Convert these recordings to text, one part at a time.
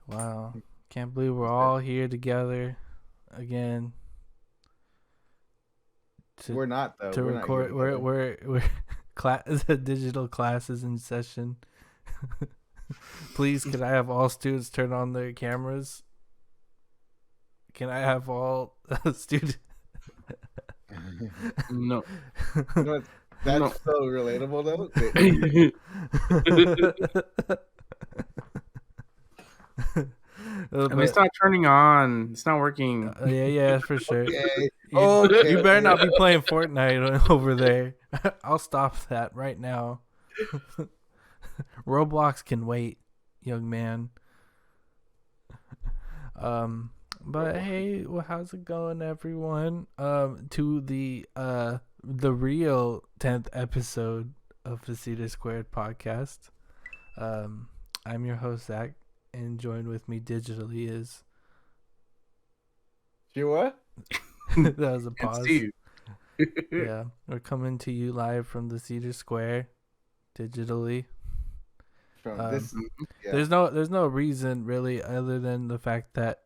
Wow. Can't believe we're all here together again We're not though. to We're not here record. together. We're class digital classes in session. Please, could I have all students turn on their cameras? Can I have all students? No. You know what? That's No. so relatable though. At least not turning on. It's not working. Yeah, for sure. Okay. You better not be playing Fortnite over there. I'll stop that right now. Roblox can wait, young man. But hey, well, how's it going, everyone? To the real 10th episode of the Cedar Squared podcast. I'm your host Zach, and joined with me digitally is Shua? that was a pause. Steve. Yeah, we're coming to you live from the Cedar Square, digitally. From this, yeah. There's no reason really other than the fact that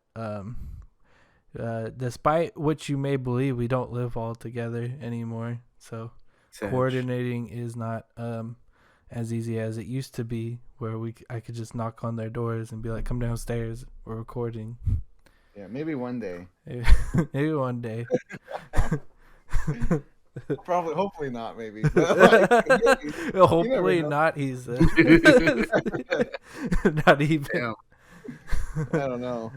despite what you may believe, we don't live all together anymore. So coordinating is not as easy as it used to be, where I could just knock on their doors and be like, "Come downstairs, we're recording." Yeah, maybe one day. Maybe one day. Probably, hopefully not. Maybe. But, maybe. Hopefully not. He said. Not even. Damn. I don't know.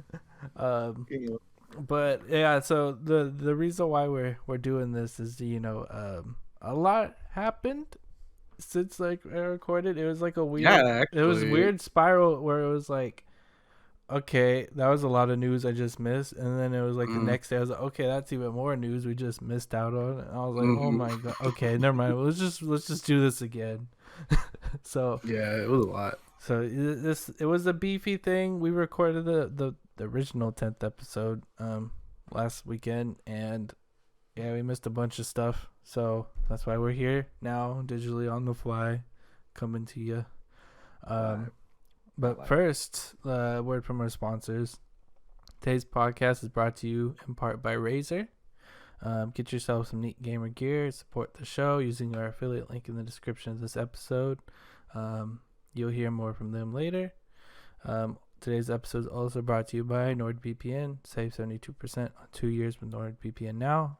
But yeah, so the reason why we're doing this is a lot happened since I recorded. It was like a weird, it was weird spiral where it was like, okay, that was a lot of news I just missed, and then it was like the next day I was like, okay, that's even more news we just missed out on. And I was like, oh my god, okay, never mind. Let's just do this again. So yeah, it was a lot. So it was a beefy thing. We recorded the original 10th episode last weekend, and yeah, we missed a bunch of stuff. So that's why we're here now, digitally on the fly, coming to you. But first, word from our sponsors. Today's podcast is brought to you in part by Razer. Get yourself some neat gamer gear. Support the show using our affiliate link in the description of this episode. You'll hear more from them later. Today's episode is also brought to you by NordVPN. Save 72% on 2 years with NordVPN now.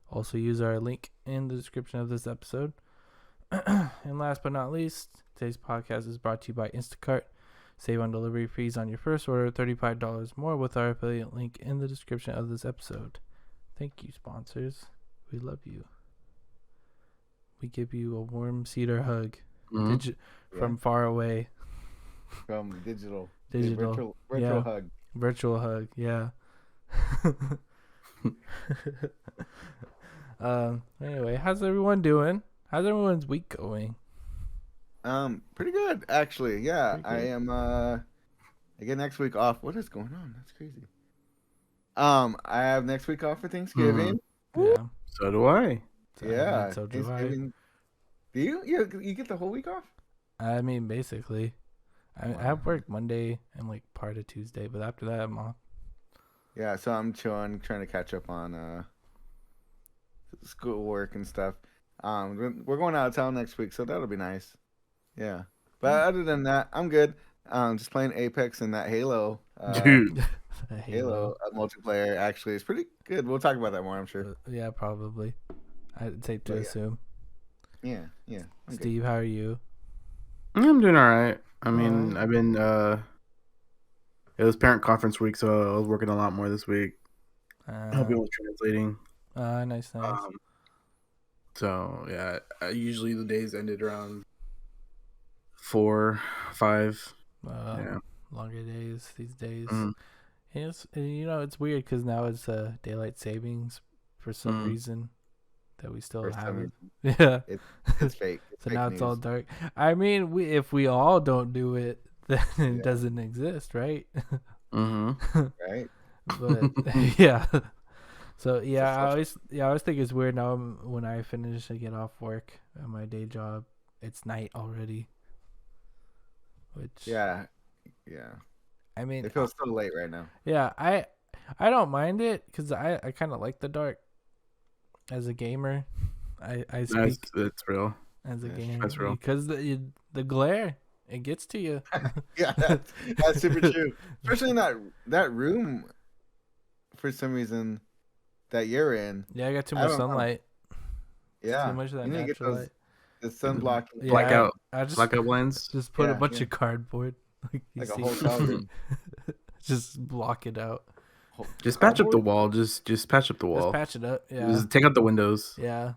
Also use our link in the description of this episode. And last but not least, today's podcast is brought to you by Instacart. Save on delivery fees on your first order, $35 more with our affiliate link in the description of this episode. Thank you, sponsors. We love you. We give you a warm cedar hug. From far away. From digital. Virtual hug. Virtual hug, yeah. Anyway, how's everyone doing? How's everyone's week going? Pretty good, actually. Yeah, Pretty good. I am. I get next week off. What is going on? That's crazy. I have next week off for Thanksgiving. Yeah. So do I. Yeah. So do I. Do you? You get the whole week off? I mean, basically. I have work Monday and like part of Tuesday, but after that I'm off. Yeah, so I'm chilling, trying to catch up on school work and stuff. We're going out of town next week, so that'll be nice. Yeah, but other than that, I'm good. Just playing Apex and that Halo. Dude, Halo multiplayer actually is pretty good. We'll talk about that more, I'm sure. Yeah, probably. I'd safe to assume. Yeah. Steve, how are you? I'm doing all right. I mean, I've been. It was parent conference week, so I was working a lot more this week. Helping with translating. Nice. So yeah, usually the days ended around 4, 5. Longer days these days. Yes, it's weird because now it's daylight savings for some reason that we still have it. Yeah, it's fake. So now it's all dark. I mean, if we all don't do it, then it doesn't exist, right? Right. But yeah. So yeah, I always think it's weird now when I finish and get off work at my day job, it's night already. Which yeah. I mean, It feels so late right now. yeah, I don't mind it because I kind of like the dark as a gamer. I speak That's real. as a Yeah, gamer that's real. because the glare it gets to you. Yeah, that's super true. Especially in that room, for some reason, that you're in. Yeah, I got too I much don't know. sunlight. Yeah, Too much of that you need to get natural light. the sunblock. Yeah, Blackout. I just Blackout lens. just put a Yeah, bunch yeah. of cardboard like you Like a see. hotel room. Just block it out. Just patch up the Cardboard? wall. Just patch up the Just wall. patch it up. Yeah. Just take out the windows. Yeah.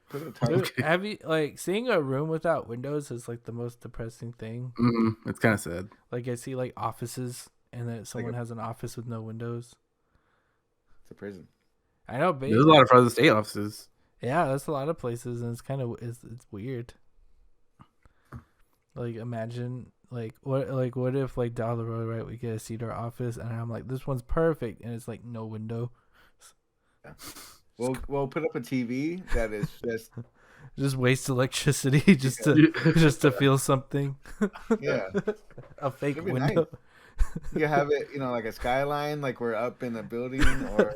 Put a Dude, target. have you seeing a room without windows is like the most depressing thing. It's kind of sad. Like I see like offices and then someone has an office with no windows. It's a prison. I know, There's a lot of Fresno State offices. Yeah, that's a lot of places, and it's kind of it's weird. Like imagine what if like down the road, right, we get a Cedar office and I'm like, this one's perfect, and it's like no window. Yeah. We'll put up a TV that is just waste electricity just to feel something. Yeah, A fake It'd be window. you have it, like a skyline, like we're up in a building, or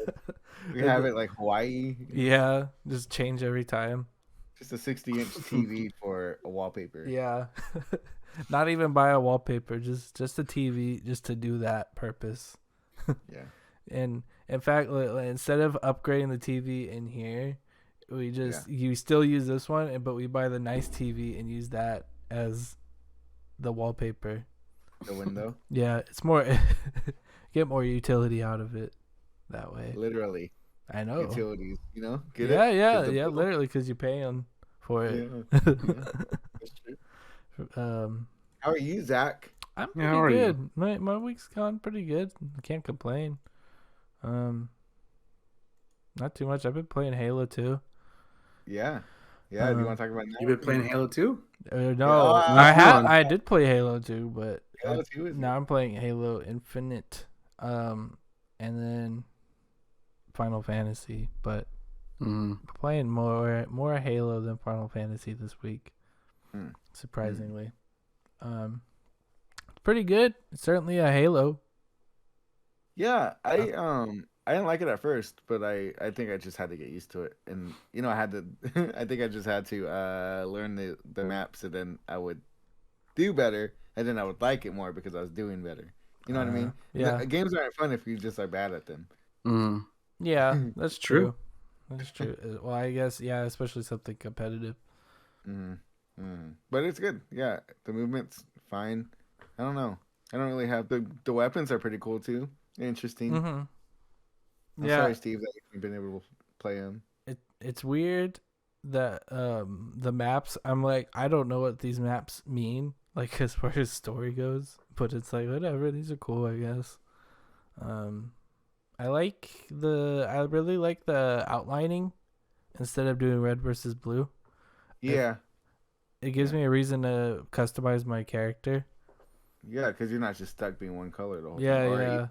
we have it like Hawaii. Yeah, just change every time. Just a 60-inch TV for a wallpaper. Yeah. Not even buy a wallpaper, just a TV just to do that purpose. Yeah. And in fact, instead of upgrading the TV in here, we you still use this one, but we buy the nice TV and use that as the wallpaper. The window. Yeah, it's more get more utility out of it that way. Literally. I know. Utilities, Get yeah, it? yeah, Get the yeah. bill. Literally, because you pay them for it. Yeah. That's true. How are you, Zach? I'm Yeah, how are pretty you? good. My week's gone pretty good. I can't complain. Not too much. I've been playing Halo too. Yeah. Yeah. Do you want to talk about that? You been playing Halo 2? No, Yeah. I did play Halo 2, but Halo 2 is now I'm playing Halo Infinite, and then Final Fantasy. But playing more Halo than Final Fantasy this week, surprisingly. It's pretty good. It's certainly a Halo. Yeah, I didn't like it at first, but I think I just had to get used to it, and I had to I think I just had to learn the maps, and then I would do better, and then I would like it more because I was doing better. You know what I mean? Yeah. Games aren't fun if you just are bad at them. Yeah, that's True. true. That's true. Well, I guess especially something competitive. But it's good. Yeah, the movement's fine. I don't know. I don't really have the weapons are pretty cool too. Interesting. I'm sorry, Steve, that you've been able to play them. It's weird that the maps. I'm like, I don't know what these maps mean, like as far as story goes. But it's like whatever. These are cool, I guess. I really like the outlining instead of doing red versus blue. Yeah. It gives me a reason to customize my character. Yeah, because you're not just stuck being one color the whole time. Yeah.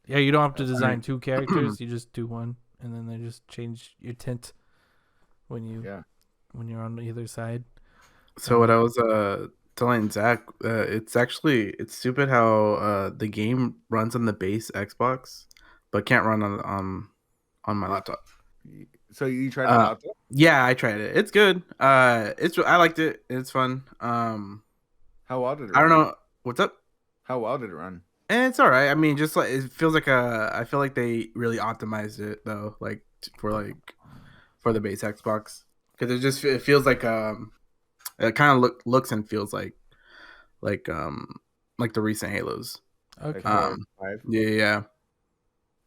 Yeah, you don't have to design two characters. You just do one, and then they just change your tint when you're on either side. So what I was telling Zach, it's stupid how the game runs on the base Xbox, but can't run on my laptop. So you tried it out though? Yeah, I tried it. It's good. I liked it. It's fun. How well did it run? I don't know what's up. How well did it run? And it's all right. I mean, just like it feels like I feel like they really optimized it though, like for the base Xbox, because it feels like it kind of looks and feels like the recent Halos. Okay. Yeah.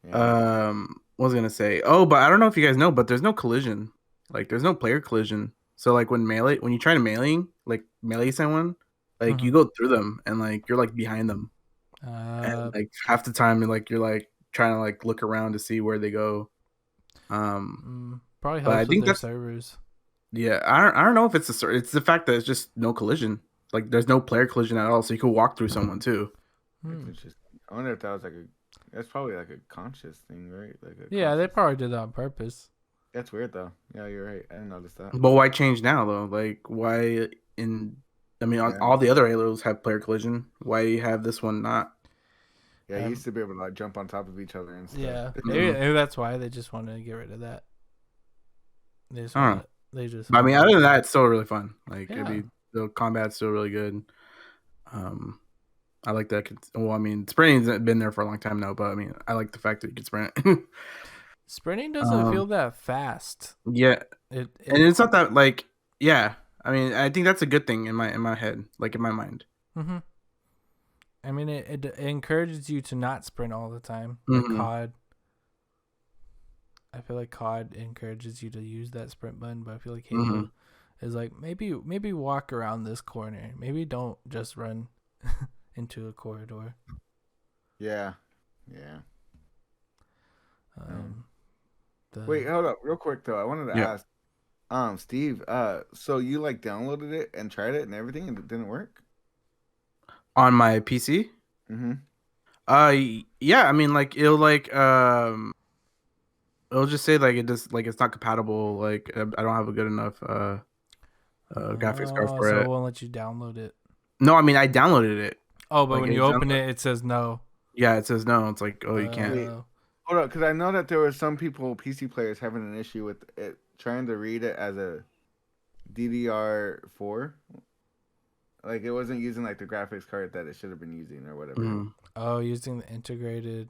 What was I gonna say? Oh, but I don't know if you guys know, but there's no collision. Like, there's no player collision. So like when you try to melee someone, like you go through them and like you're like behind them. And like half the time you're like trying to like look around to see where they go. Probably helps with their servers. Yeah, I don't know if it's it's the fact that it's just no collision. Like there's no player collision at all, so you could walk through someone too. I wonder if that was that's probably like a conscious thing, right? They probably did that on purpose. That's weird though. Yeah, you're right. I didn't notice that. But why change now though? Like all the other Halos have player collision. Why do you have this one not? Yeah, you used to be able to like jump on top of each other and stuff. Yeah, maybe that's why they just wanted to get rid of that. They just I don't know. want. They just. But I mean, wanted- other than that, it's still really fun. Like Yeah. the combat's still really good. I like that. Well, I mean, sprinting's been there for a long time now, but I mean, I like the fact that you can sprint. Sprinting doesn't feel that fast. Yeah, and it's not that like yeah. I mean, I think that's a good thing in my head, like in my mind. Mm-hmm. I mean, it encourages you to not sprint all the time. Like COD. I feel like COD encourages you to use that sprint button, but I feel like Halo is like maybe walk around this corner. Maybe don't just run into a corridor. Yeah. The, Wait, hold up, real quick though. I wanted to ask, Steve. So you like downloaded it and tried it and everything, and it didn't work On my PC? Yeah. I mean, like it'll just say like it just like it's not compatible. Like I don't have a good enough graphics card for so it. it won't let you download it. No, I mean I downloaded it. Oh, but Like, when you open it, it says no. Yeah, it says no. It's like, oh, you can't. Wait, hold up, because I know that there were some people, PC players, having an issue with it trying to read it as a DDR4. Like it wasn't using like the graphics card that it should have been using or whatever. Oh, using the integrated.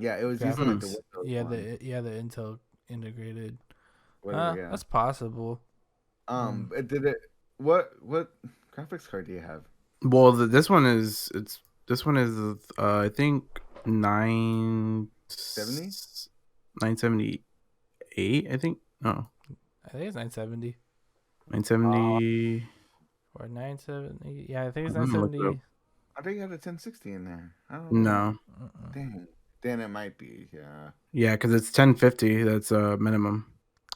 Yeah, it was using like the Windows the Intel integrated. whatever, yeah. That's possible. It did it. What graphics card do you have? Well, this one is I think 978. I think no. I think it's 970. 970 or 970. Yeah, I think it's 970. I think you had a 1060 in there. I don't know. No. Dang. Then it might be. Yeah. Yeah, because it's 1050. That's a minimum.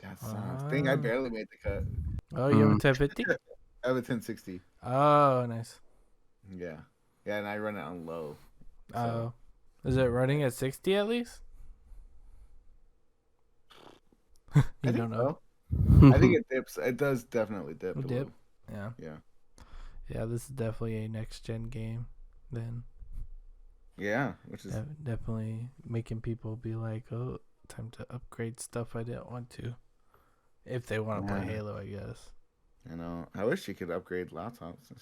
That sucks. Dang, I barely made the cut. Oh, you have a 1050? I have a 1060. Oh, nice. Yeah, and I run it on low. Oh, is it running at 60 at least? You don't know. So. I think it dips. It does definitely dip. Dip. Yeah. Yeah. This is definitely a next gen game. Then. Yeah, which is definitely making people be like, oh, time to upgrade stuff I didn't want to. If they want to play Halo, I guess. I know. I wish you could upgrade laptops.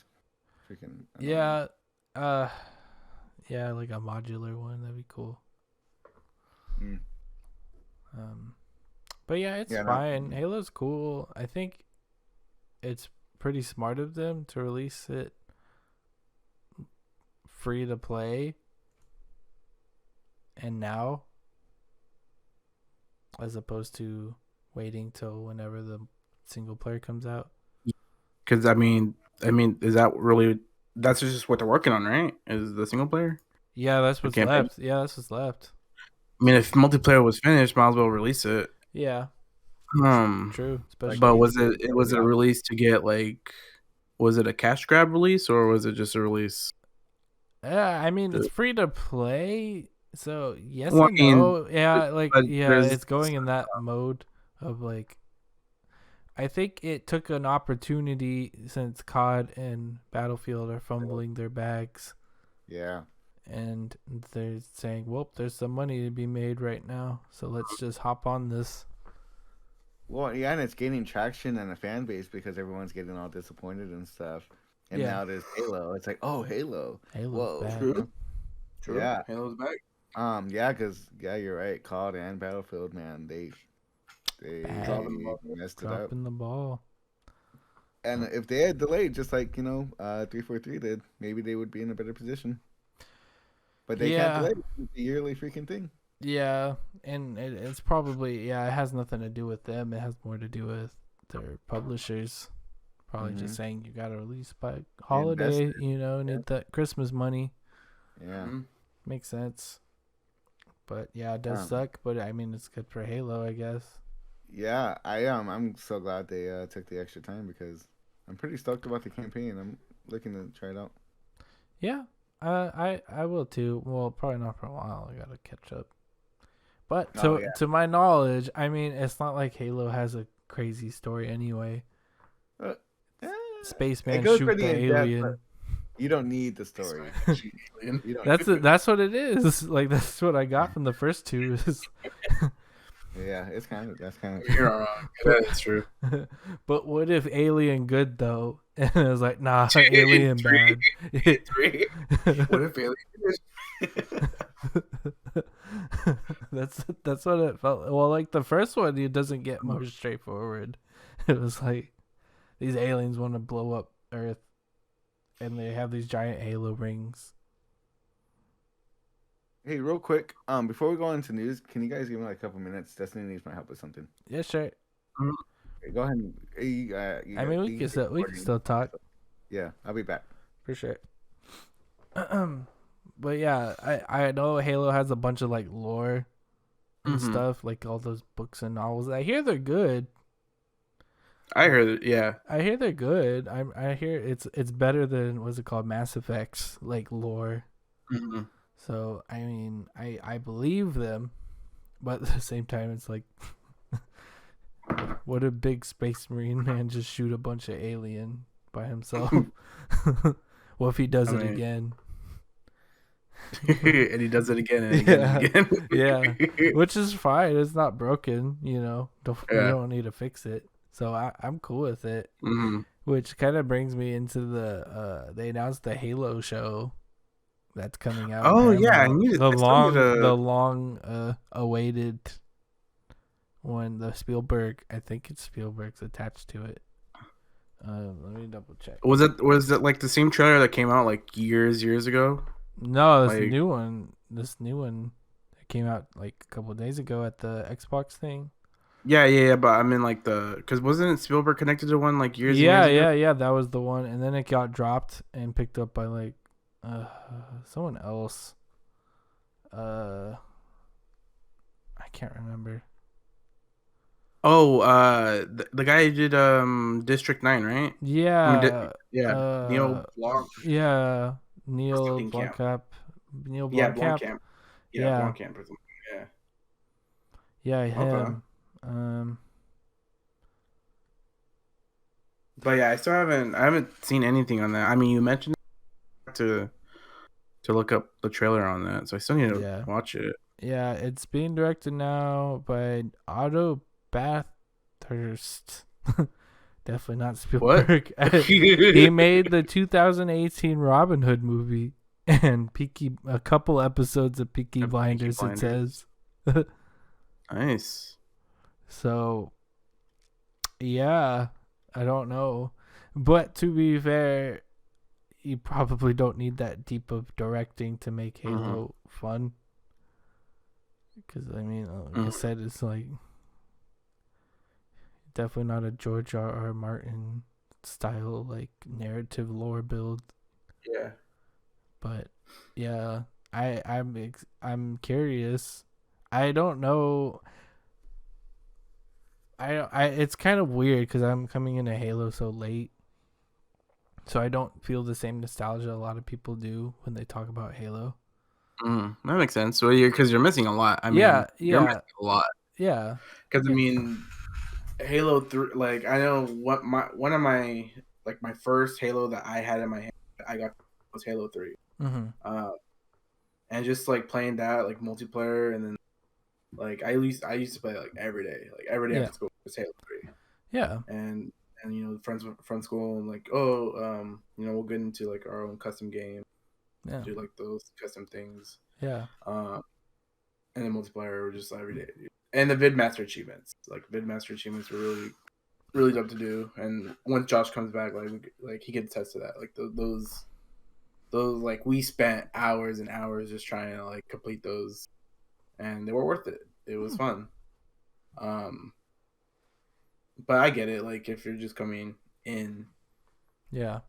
Freaking. Yeah. Yeah, like a modular one. That'd be cool. But yeah, it's fine. Halo's cool. I think it's pretty smart of them to release it free to play and now, as opposed to waiting till whenever the single player comes out. Because I mean, is that really? That's just what they're working on, right? Is the single player? Yeah, that's what's left. Yeah, that's what's left. I mean, if multiplayer was finished, might as well release it. Yeah. True. But was it a release to get like? Was it a cash grab release or was it just a release? Yeah, I mean it's free to play, so yes and no. Yeah, like it's going in that mode of like. I think it took an opportunity since COD and Battlefield are fumbling their bags. Yeah. And they're saying, well, there's some money to be made right now, so let's just hop on this. Well, yeah, and it's gaining traction and a fan base because everyone's getting all disappointed and stuff. And now there's Halo. It's like, oh, Halo. Halo's back. True. Yeah. Halo's back. Yeah, because you're right. COD and Battlefield, man, they messed it up. Dropping the ball. And if they had delayed, just like 343 did, maybe they would be in a better position. But they can't delay. It's a yearly freaking thing. Yeah, and it's probably it has nothing to do with them. It has more to do with their publishers. Probably just saying you gotta release by holiday. Need that Christmas money. Yeah, makes sense. But yeah, it does suck. But I mean, it's good for Halo, I guess. Yeah, I'm so glad they took the extra time because I'm pretty stoked about the campaign. I'm looking to try it out. Yeah, I will too. Well, probably not for a while. I gotta catch up. But to my knowledge, I mean, it's not like Halo has a crazy story anyway. Spaceman shoot the alien. You don't need the story. Alien. You don't. That's what it is. Like that's what I got from the first two. Is Yeah, it's kind of that's kind of You're true. not wrong. That's true. but what if Alien good though? And I was like, nah, Alien bad. Three. What if Alien? That's what it felt. Well, like the first one, it doesn't get more straightforward. It was like these aliens want to blow up Earth, and they have these giant halo rings. Hey, real quick, before we go into news, can you guys give me like a couple minutes? Destiny needs my help with something. Yeah, sure. Okay, go ahead. I mean, we can still talk Yeah, I'll be back. for sure. But yeah, I know Halo has a bunch of like lore and stuff, like all those books and novels. I hear they're good. I heard it. Yeah. I hear they're good. I hear it's better than what's it called, Mass Effect's like lore. Mm-hmm. So I mean, I believe them, but at the same time, it's like, what a big space marine man just shoot a bunch of alien by himself. What if he does it again? And he does it again and again and again. Yeah, which is fine. It's not broken. You know, you don't need to fix it. So I'm cool with it. Mm-hmm. Which kind of brings me into they announced the Halo show that's coming out. Oh yeah, the long awaited one. The Spielberg, I think it's Spielberg's attached to it. Let me double check. Was it like the same trailer that came out like years ago? No, this new one that came out like a couple of days ago at the Xbox thing. Yeah, but I mean like because wasn't it Spielberg connected to one like years? Yeah, years ago? yeah, that was the one, and then it got dropped and picked up by like someone else. I can't remember. Oh, the guy who did District 9, right? Yeah. Neil Blanc. Yeah, Neil Blomkamp. Blomkamp. Neil Yeah, Blomkamp. Blomkamp. Yeah. Blomkamp or something. Yeah. Yeah, him. Okay. But yeah, I haven't seen anything on that. I mean, you mentioned to look up the trailer on that, so I still need to watch it. Yeah, it's being directed now by Otto Bathurst. Definitely not Spielberg. He made the 2018 Robin Hood movie and a couple episodes of Peaky Blinders. It says. Nice. So, yeah, I don't know, but to be fair, you probably don't need that deep of directing to make Halo fun. Because I mean, like I said, it's like definitely not a George R.R. Martin style like narrative lore build. Yeah. But yeah, I'm curious. I don't know. It's kind of weird because I'm coming into Halo so late, so I don't feel the same nostalgia a lot of people do when they talk about Halo. That makes sense. So because you're missing a lot. I mean, you're missing a lot. Yeah. Because I mean, Halo 3. Like I know what one of my my first Halo that I had in my hand I got was Halo 3. Mm-hmm. And just like playing that like multiplayer, and then like I used to play like every day after school was Halo 3. Yeah. And you know, friends from school, and like, you know, we'll get into like our own custom game. Yeah. Do like those custom things. Yeah. And the multiplayer were just every day. And the Vidmaster achievements. Like Vidmaster achievements were really, really dope to do. And once Josh comes back, like he can attest to that. Like those like we spent hours and hours just trying to like complete those, and they were worth it. It was fun. But I get it. Like if you're just coming in, yeah,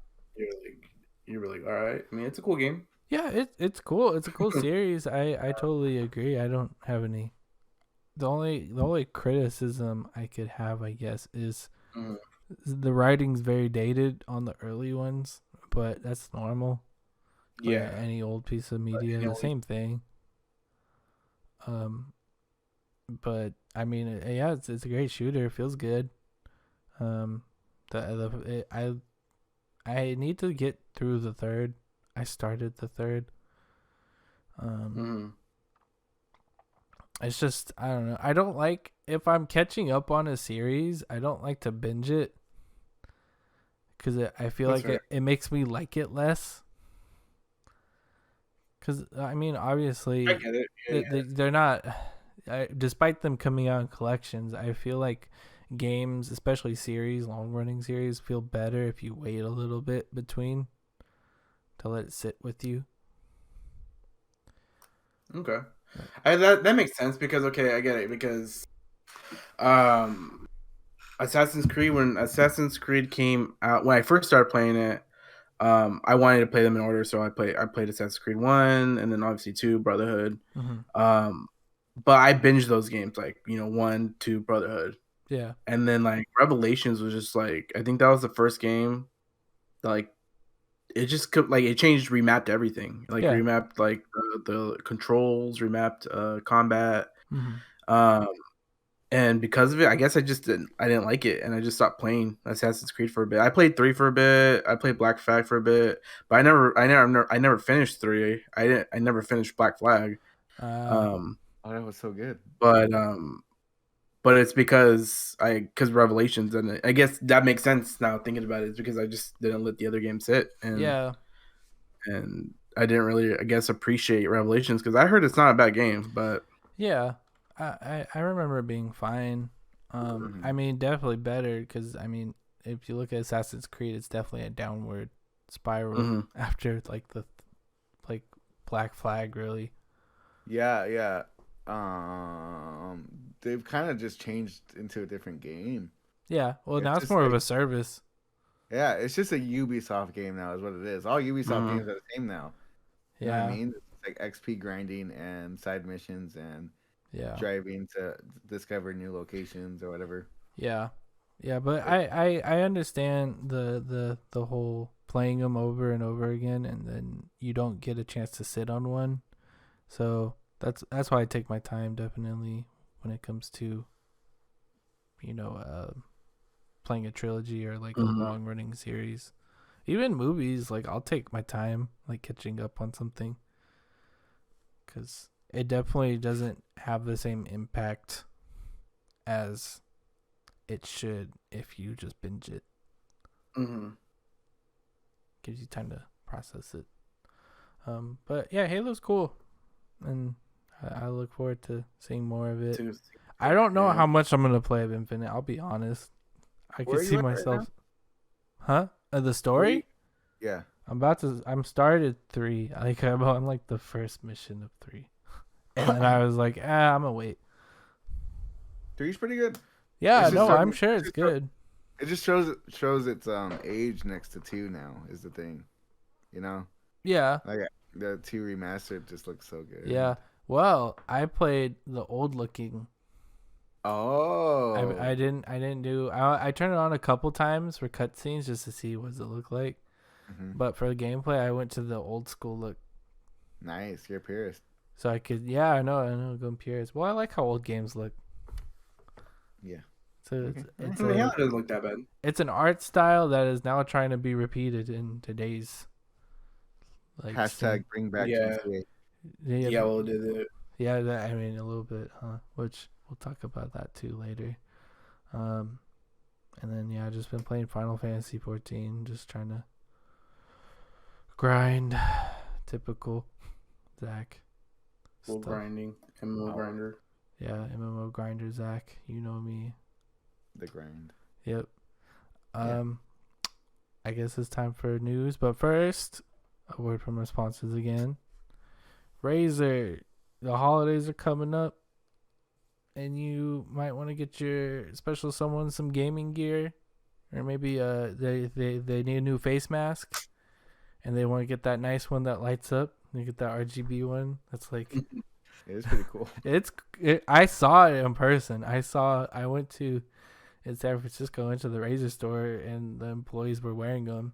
you're like, all right. I mean, it's a cool game. Yeah, it's cool. It's a cool series. I totally agree. I don't have any. The only criticism I could have, I guess, is the writing's very dated on the early ones, but that's normal. Yeah, any old piece of media, the same thing. But I mean, yeah, it's a great shooter. It feels good. I I need to get through the third. I started the third. It's just, I don't know. I don't like, if I'm catching up on a series, I don't like to binge it. Because I feel That's like it makes me like it less. Because, I mean, obviously, I get it. Yeah, they're not, despite them coming out in collections, I feel like games, especially series, long-running series, feel better if you wait a little bit between to let it sit with you. Okay. That makes sense because I get it because Assassin's Creed, when Assassin's Creed came out, when I first started playing it, I wanted to play them in order, so I played Assassin's Creed 1 and then obviously 2 Brotherhood. But I binged those games, like, 1, 2 Brotherhood. Yeah. And then like Revelations was just like, I think that was the first game that, like, it just like it changed, remapped everything, like remapped like the controls, remapped combat. And because of it, I guess I didn't like it, and I just stopped playing Assassin's Creed for a bit. I played 3 for a bit. I played Black Flag for a bit, but I never finished 3. I never finished Black Flag. Oh, that was so good. But it's because Revelations, and I guess that makes sense now thinking about it. It's because I just didn't let the other games sit, and and I didn't really, I guess, appreciate Revelations because I heard it's not a bad game, but yeah. I remember it being fine. I mean, definitely better because, I mean, if you look at Assassin's Creed, it's definitely a downward spiral after like the Black Flag, really. Yeah. They've kind of just changed into a different game. Yeah, well, now it's more of a service. Yeah, it's just a Ubisoft game now, is what it is. All Ubisoft games are the same now. You know what I mean? It's like XP grinding and side missions and driving to discover new locations or whatever. Yeah, but I understand the whole playing them over and over again, and then you don't get a chance to sit on one. So that's why I take my time, definitely, when it comes to playing a trilogy or like a long running series. Even movies, like, I'll take my time, like, catching up on something, because it definitely doesn't have the same impact as it should if you just binge it. Gives you time to process it. But yeah, Halo's cool, and I look forward to seeing more of it. I don't know how much I'm gonna play of Infinite. I'll be honest. I can see myself. Right, the story? Yeah. I'm started 3. Like, I'm on like the first mission of 3. And then I was like, I'm gonna wait. 3's pretty good. Yeah, no, I'm sure it's good. It just shows its age next to 2 now is the thing. Yeah. Like the 2 remastered just looks so good. Yeah. Well, I played the old looking. Oh. I didn't do. I turned it on a couple times for cutscenes just to see what does it look like. But for the gameplay, I went to the old school look. Nice, you're a purist. So I could, I know, go purist. Well, I like how old games look. Yeah. So it doesn't look that bad. It's an art style that is now trying to be repeated in today's. Like, hashtag bring back GTA. Yeah, well, did it. Yeah, I mean, a little bit, which we'll talk about that too later. And then I've just been playing Final Fantasy 14, just trying to grind. Typical Zach. Full grinding. MMO grinder. Yeah, MMO grinder, Zach. You know me. The grind. Yep. I guess it's time for news, but first, a word from our sponsors again. Razer, the holidays are coming up, and you might want to get your special someone some gaming gear, or maybe they need a new face mask, and they want to get that nice one that lights up. They get that RGB one. That's like, it's pretty cool. I saw it in person. I went to in San Francisco, went to the Razer store, and the employees were wearing them,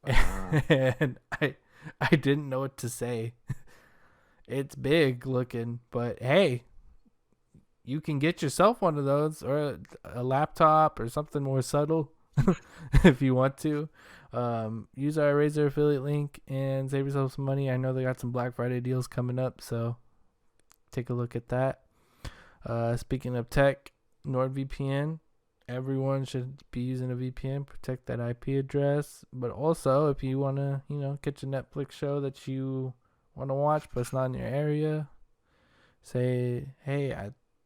and I didn't know what to say. It's big looking, but hey, you can get yourself one of those, or a laptop or something more subtle if you want to. Use our Razer affiliate link and save yourself some money. I know they got some Black Friday deals coming up, so take a look at that. Speaking of tech, NordVPN. Everyone should be using a VPN, protect that IP address. But also, if you want to, catch a Netflix show that you want to watch, but it's not in your area, say, hey,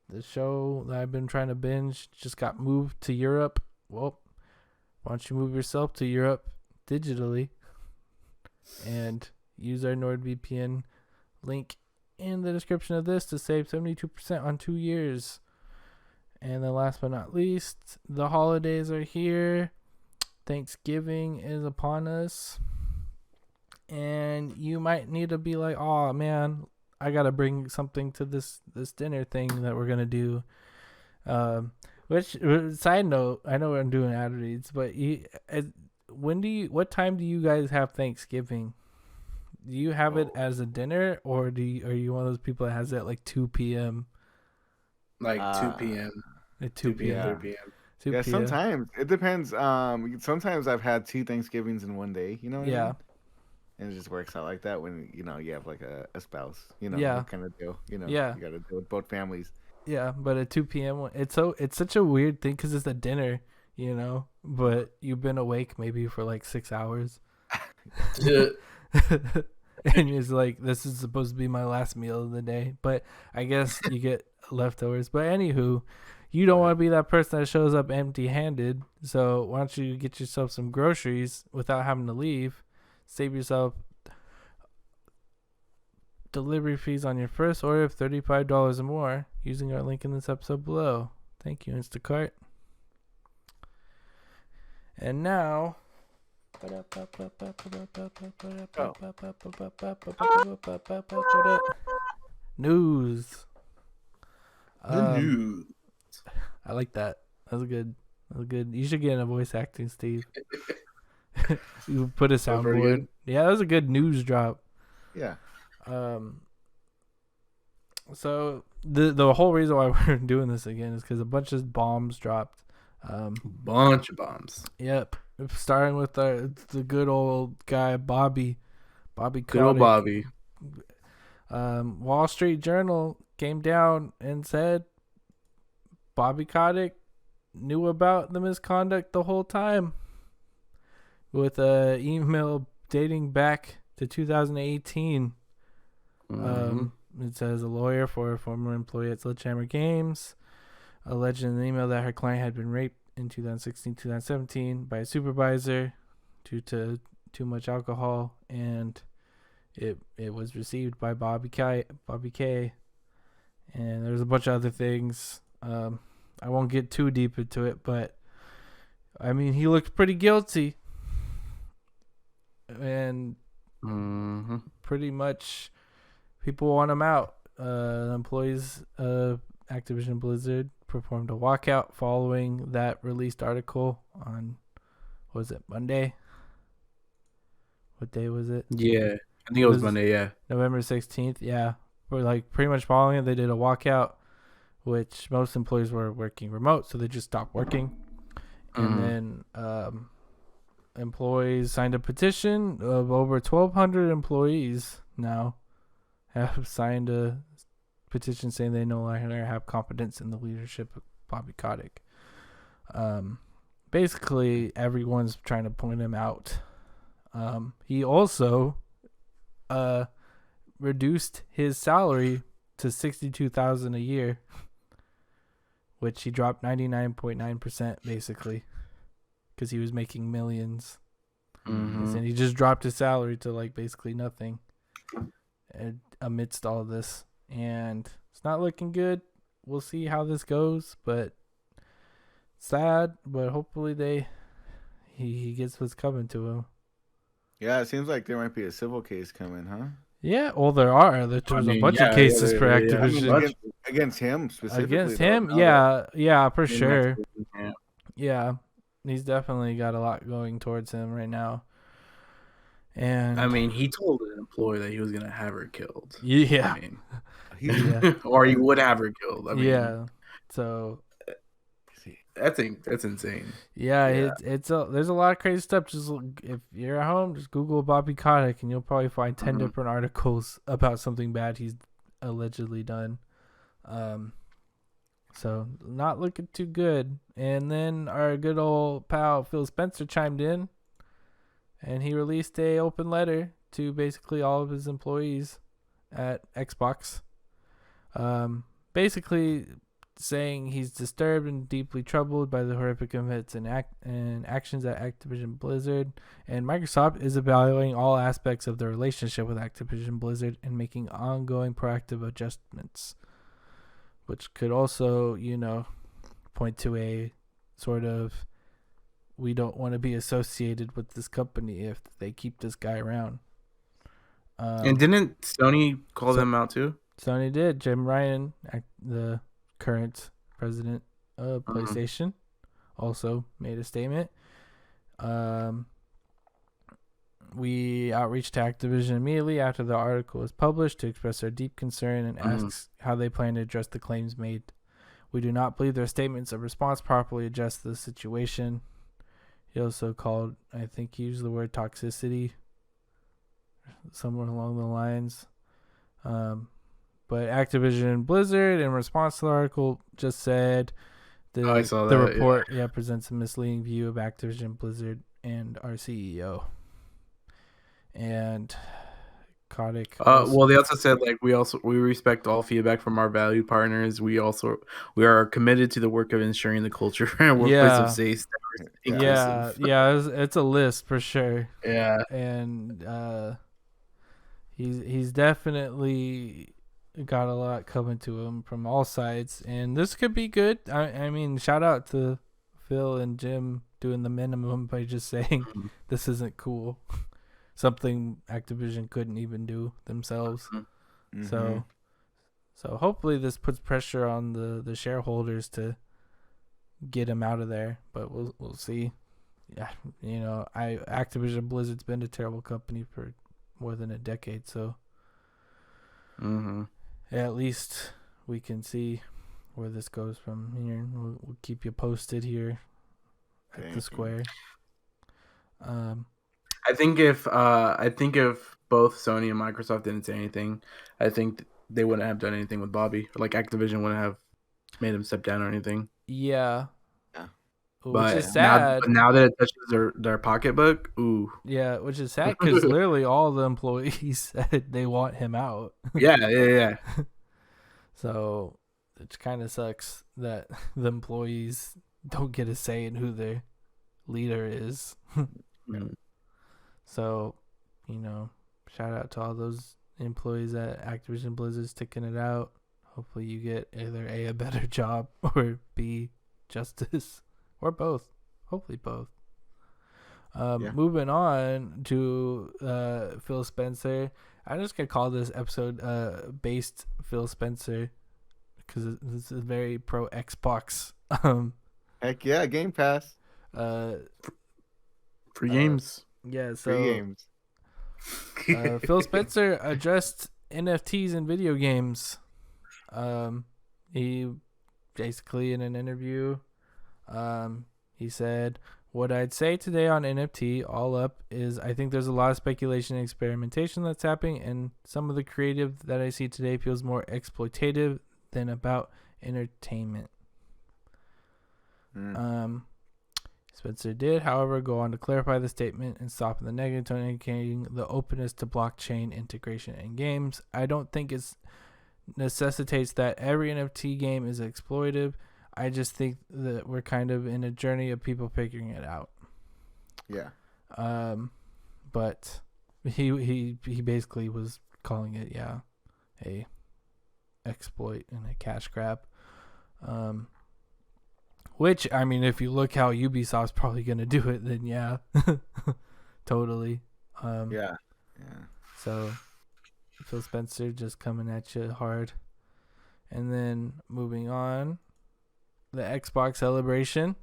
the show that I've been trying to binge just got moved to Europe. Well, why don't you move yourself to Europe digitally and use our NordVPN link in the description of this to save 72% on 2 years. And then last but not least, the holidays are here. Thanksgiving is upon us. And you might need to be like, oh man, I got to bring something to this dinner thing that we're going to do. Which, side note, I know I'm doing ad reads, but what time do you guys have Thanksgiving? Do you have it as a dinner, or are you one of those people that has it at like 2 p.m.? Like 2 p.m. At 2 p.m. 3 p.m. 2 Yeah, p.m. sometimes it depends. Sometimes I've had 2 Thanksgivings in one day. You know what I mean? And it just works out like that when you have like a spouse. That kind of deal. You got to deal with both families. Yeah, but at 2 p.m. it's such a weird thing because it's a dinner, but you've been awake maybe for like 6 hours. And it's like, this is supposed to be my last meal of the day, but I guess you get leftovers. But anywho, you don't want to be that person that shows up empty-handed, so why don't you get yourself some groceries without having to leave, save yourself delivery fees on your first order of $35 or more using our link in this episode below. Thank you, Instacart. And now, news. News. I like that. That was good. You should get into voice acting, Steve. You put a soundboard. Yeah, that was a good news drop. Yeah. So the whole reason why we're doing this again is because a bunch of bombs dropped. Bunch of bombs. Yep. Starting with the good old guy Bobby Good old Bobby. Wall Street Journal came down and said Bobby Kotick knew about the misconduct the whole time, with an email dating back to 2018. It says a lawyer for a former employee at Sledgehammer Games alleged in an email that her client had been raped in 2016-2017 by a supervisor due to too much alcohol, and it was received by Bobby K. And there's a bunch of other things. I won't get too deep into it, but I mean, he looked pretty guilty, and pretty much people want him out. Employees of Activision Blizzard performed a walkout following that released article on, was it Monday? What day was it? Yeah, I think it was Monday, yeah. November 16th, yeah. We're like pretty much following it. They did a walkout, which most employees were working remote, so they just stopped working. And then employees signed a petition of over 1,200 employees now have signed a petition saying they no longer have confidence in the leadership of Bobby Kotick. Basically, everyone's trying to point him out. He also reduced his salary to $62,000 a year, which he dropped 99.9% basically, because he was making millions. And he just dropped his salary to like basically nothing amidst all this, and it's not looking good. We'll see how this goes, but sad, but hopefully he gets what's coming to him. Yeah, it seems like there might be a civil case coming, huh? Yeah, well, there are. There's a bunch of cases for Activision. I mean, against him specifically. Against him, yeah, for sure. Yeah, he's definitely got a lot going towards him right now. And I mean, he told an employee that he was gonna have her killed. Yeah, I mean, or he would have her killed. I mean, yeah. So That's insane. Yeah, Yeah. there's a lot of crazy stuff. Just if you're at home, just Google Bobby Kotick, and you'll probably find 10 different articles about something bad he's allegedly done. So not looking too good. And then our good old pal Phil Spencer chimed in, and he released a open letter to basically all of his employees at Xbox, basically saying he's disturbed and deeply troubled by the horrific events and actions at Activision Blizzard, and Microsoft is evaluating all aspects of the relationship with Activision Blizzard and making ongoing proactive adjustments, which could also, point to a sort of, we don't want to be associated with this company if they keep this guy around. And didn't Sony call them out too? Sony did. Jim Ryan, the current president of PlayStation, also made a statement. We outreached to Activision immediately after the article was published to express our deep concern and ask how they plan to address the claims made. We do not believe their statements of response properly address the situation. He also called, I think he used the word toxicity, somewhere along the lines. But Activision Blizzard, in response to the article, just said I saw the that, report presents a misleading view of Activision Blizzard and our CEO. And Kotick. Well, they also said we respect all feedback from our valued partners. We are committed to the work of ensuring the culture and workplace of safe. It's a list for sure. Yeah, and he's definitely got a lot coming to him from all sides, and this could be good. I mean, shout out to Phil and Jim doing the minimum by just saying this isn't cool. Something Activision couldn't even do themselves. So hopefully this puts pressure on the shareholders to get him out of there, but we'll see. Yeah, Activision Blizzard's been a terrible company for more than a decade, so at least we can see where this goes from here. We'll keep you posted here at the Square. I think if both Sony and Microsoft didn't say anything, I think they wouldn't have done anything with Bobby. Like Activision wouldn't have made him step down or anything. Yeah. Which is sad. Now that it touches their pocketbook, ooh. Yeah, which is sad because literally all the employees said they want him out. Yeah. So it kind of sucks that the employees don't get a say in who their leader is. So, shout out to all those employees at Activision Blizzard sticking it out. Hopefully you get either A, a better job, or B, justice, or both. Hopefully both. Moving on to Phil Spencer. I'm just going to call this episode Based Phil Spencer because this is very pro Xbox. Heck yeah, Game Pass. Free games. Yeah, so Free games. Phil Spencer addressed NFTs in video games. He basically in an interview, he said, "What I'd say today on NFT all up is I think there's a lot of speculation and experimentation that's happening, and some of the creative that I see today feels more exploitative than about entertainment." Spencer did, however, go on to clarify the statement and stop in the negative tone, indicating the openness to blockchain integration in games. I don't think it necessitates that every NFT game is exploitive. I just think that we're kind of in a journey of people figuring it out. Yeah. But he basically was calling it, a exploit and a cash grab. Which, I mean, if you look how Ubisoft's probably going to do it, then yeah, totally. Yeah. So, Phil Spencer just coming at you hard. And then moving on, the Xbox celebration,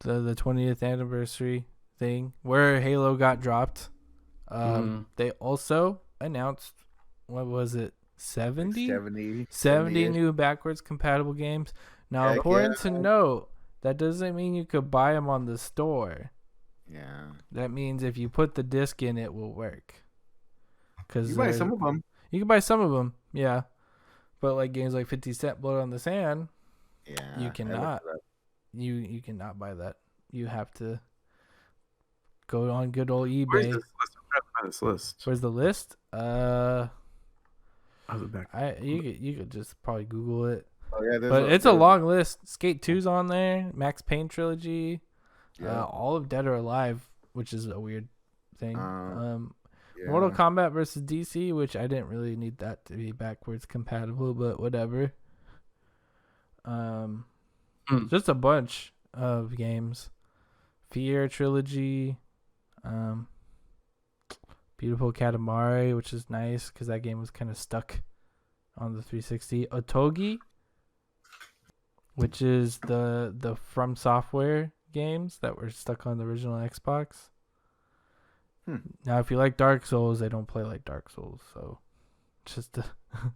the 20th anniversary thing, where Halo got dropped. They also announced, what was it, 70 new backwards compatible games. Now, Heck important to yeah. note, that doesn't mean you could buy them on the store. Yeah. That means if you put the disc in, it will work. Cause You buy some of them. you can buy some of them, yeah. But like games like 50 Cent Blood on the Sand, Yeah. you I cannot. looked it up. You cannot buy that. You have to go on good old eBay. Where's this list? I'm trying to find this list. Where's the list? How's it back? You could just probably Google it. Oh yeah, But it's a long list. Skate 2's on there, Max Payne trilogy, Yeah. all of Dead or Alive, which is a weird thing. Yeah. Mortal Kombat versus DC, which I didn't really need that to be backwards compatible, but whatever. Just a bunch of games. Fear trilogy, Beautiful Katamari, which is nice because that game was kind of stuck on the 360. Otogi, which is the From Software games that were stuck on the original Xbox. Now, if you like Dark Souls, they don't play like Dark Souls, so just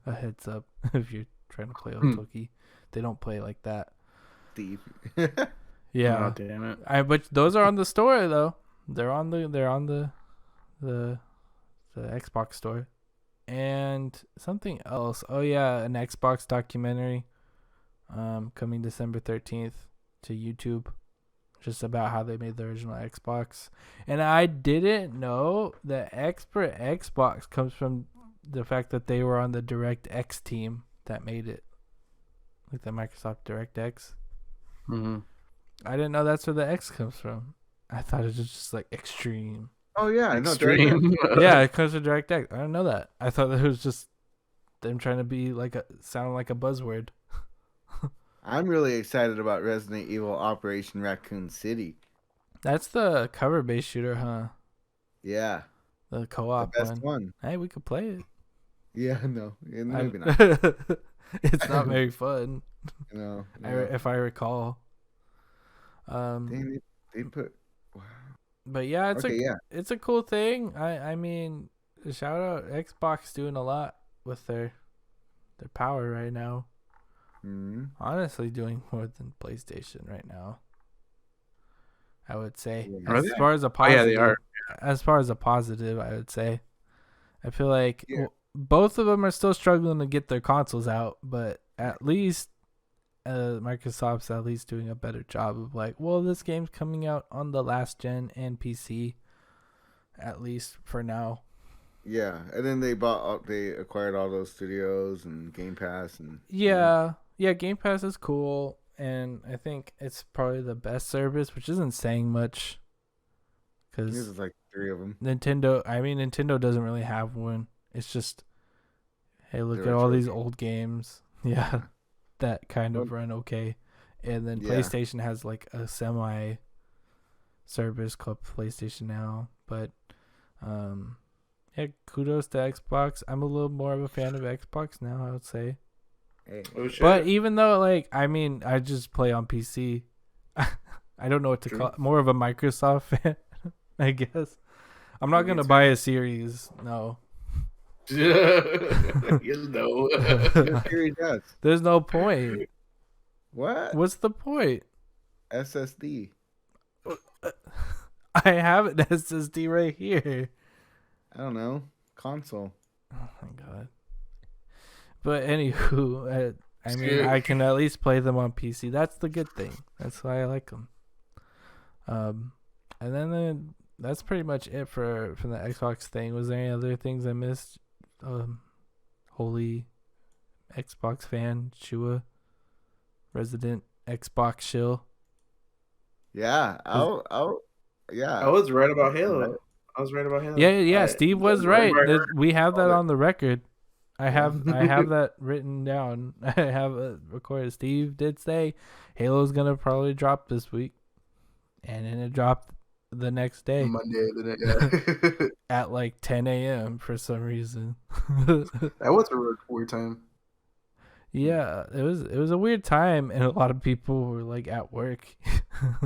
a heads up if you're trying to play Otogi, they don't play like that. Steve. Yeah, Oh, damn it. but those are on the store though. They're on the Xbox store. And something else. Oh yeah, an Xbox documentary coming December 13th to YouTube, just about how they made the original Xbox. And I didn't know that Expert Xbox comes from the fact that they were on the DirectX team that made it, like the Microsoft DirectX. Mm-hmm. I didn't know that's where the X comes from. I thought it was just like Extreme. Oh yeah, I know. Extreme. Yeah, it comes from DirectX. I didn't know that. I thought that it was just them trying to be sound like a buzzword. I'm really excited about Resident Evil Operation Raccoon City. That's the cover-based shooter, huh? Yeah, The co-op the best one. Hey, we could play it. Yeah, no, maybe not. It's not very fun. No, If I recall. they put. Wow. But yeah, yeah. it's a cool thing. I mean, shout out Xbox doing a lot with their power right now. Mm-hmm. Honestly, doing more than PlayStation right now, I would say. Yeah. As far as a positive, they are. As far as a positive, I would say, I feel like both of them are still struggling to get their consoles out, but at least Microsoft's at least doing a better job of like, well, this game's coming out on the last gen and PC, at least for now. Yeah, and then they acquired all those studios and Game Pass and. Yeah, Game Pass is cool, and I think it's probably the best service, which isn't saying much. Because there's like 3 of them. Nintendo doesn't really have one. It's just, hey, look at all these old games. Yeah, that kind of run okay. And then PlayStation has like a semi service called PlayStation Now. But kudos to Xbox. I'm a little more of a fan of Xbox now, I would say. Hey. Oh, shit. But even though I just play on PC. I don't know what to call it. More of a Microsoft fan, I guess. I'm not gonna buy a Series, no. You know. There's no point. What? What's the point? SSD. I have an SSD right here. I don't know. Console. Oh my god. But anywho, I can at least play them on PC. That's the good thing. That's why I like them. And then that's pretty much it for the Xbox thing. Was there any other things I missed? Holy Xbox fan, Shua, resident Xbox shill. Yeah, I was right about Halo. Yeah. Steve was right. We have that on the record. I have that written down. I have it recorded. Steve did say Halo's gonna probably drop this week, and then it dropped the next day, Monday, at like 10 a.m. for some reason. That was a weird time. Yeah, it was a weird time, and a lot of people were like at work. I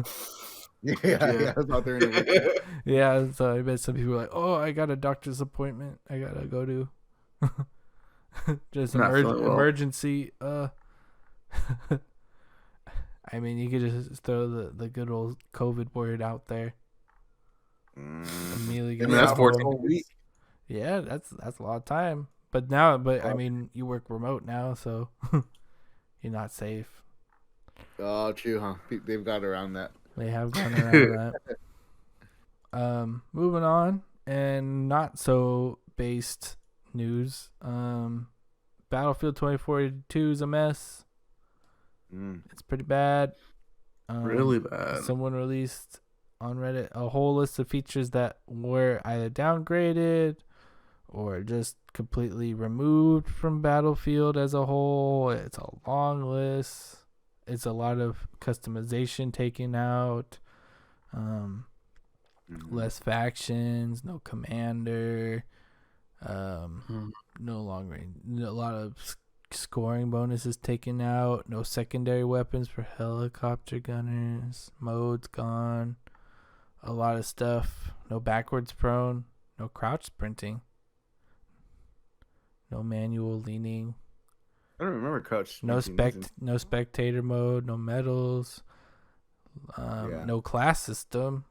was out there in the week. Yeah, so I bet some people were like, "Oh, I got a doctor's appointment. I gotta go to." Just emergency. I mean, you could just throw the good old COVID word out there. Immediately I get mean, that's some 14 home. weeks. Yeah, that's a lot of time. But I mean, you work remote now, so you're not safe. Oh, true, huh? They've got around that. They have gone around that. Moving on, and not so based news. Battlefield 2042 is a mess. It's pretty bad. Really bad. Someone released on Reddit a whole list of features that were either downgraded or just completely removed from Battlefield as a whole. It's a long list. It's a lot of customization taken out. Less factions, no commander, no long range, a lot of scoring bonuses taken out, no secondary weapons for helicopter gunners, modes gone, a lot of stuff, no backwards prone, no crouch sprinting, no manual leaning, I don't remember Coach. no spectator mode, no medals, no class system,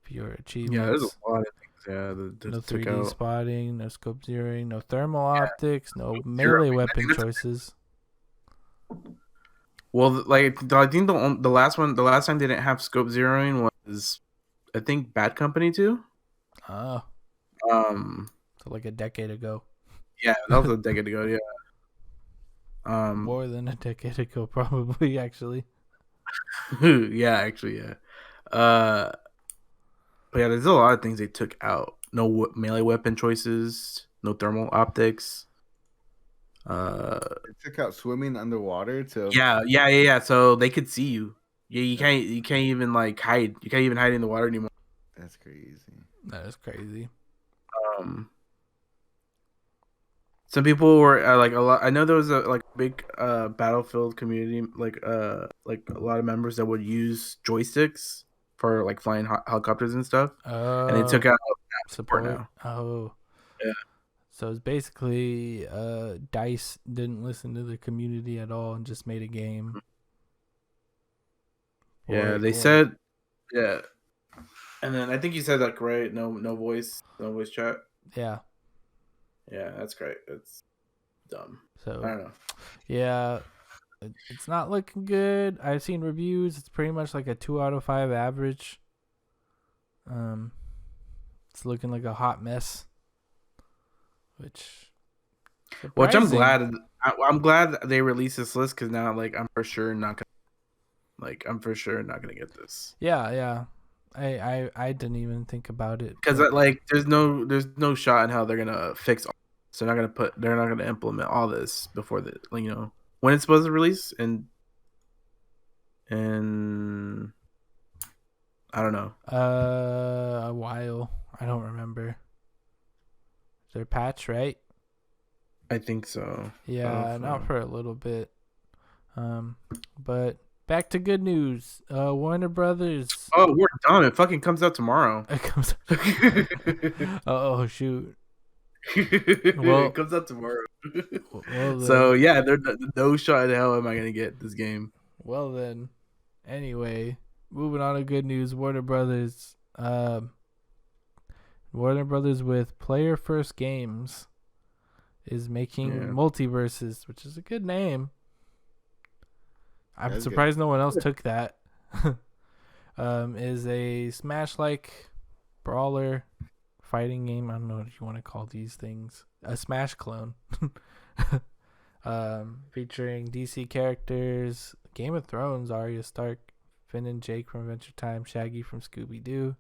fewer achievements. Yeah, there's a lot of things. Yeah, that No took 3D out. spotting, no scope zeroing, no thermal optics, no melee weapon choices. Well, like I think the last time they didn't have scope zeroing was, I think, Bad Company 2. Oh, So like a decade ago. Yeah, that was a decade ago. Yeah. More than a decade ago, probably, actually. Yeah, actually, yeah. But yeah, there's a lot of things they took out. No melee weapon choices. No thermal optics. They took out swimming underwater too. Yeah. So they could see you. Yeah, you can't even like hide. You can't even hide in the water anymore. That's crazy. That is crazy. Some people were like a lot. I know there was a like big Battlefield community, like a lot of members that would use joysticks for like flying helicopters and stuff. And they took out support now. Oh, yeah. So it's basically DICE didn't listen to the community at all and just made a game. Yeah, they said, yeah. And then I think you said like, right? No voice chat. Yeah. Yeah, that's great. It's dumb. So I don't know. Yeah, it's not looking good. I've seen reviews. It's pretty much like a 2 out of 5 average. It's looking like a hot mess. Which I'm glad. I'm glad they released this list because now, like, I'm for sure not gonna get this. Yeah. I didn't even think about it because like there's no shot in how they're gonna fix all this. They're not gonna implement all this before when it's supposed to release and I don't know. A while. I don't remember. Their patch, right? I think so. Yeah, not for a little bit. But back to good news. Warner Brothers. Oh, we're done. It fucking comes out tomorrow. It comes. Oh shoot. It comes out tomorrow. So yeah, there's no shot in hell am I gonna get this game. Well then, anyway, moving on to good news. Warner Brothers. Warner Brothers with Player First Games is making Multiverses, which is a good name. I'm surprised no one else took that. Is a Smash-like brawler fighting game. I don't know what you want to call these things. A Smash clone. Featuring DC characters, Game of Thrones, Arya Stark, Finn and Jake from Adventure Time, Shaggy from Scooby-Doo,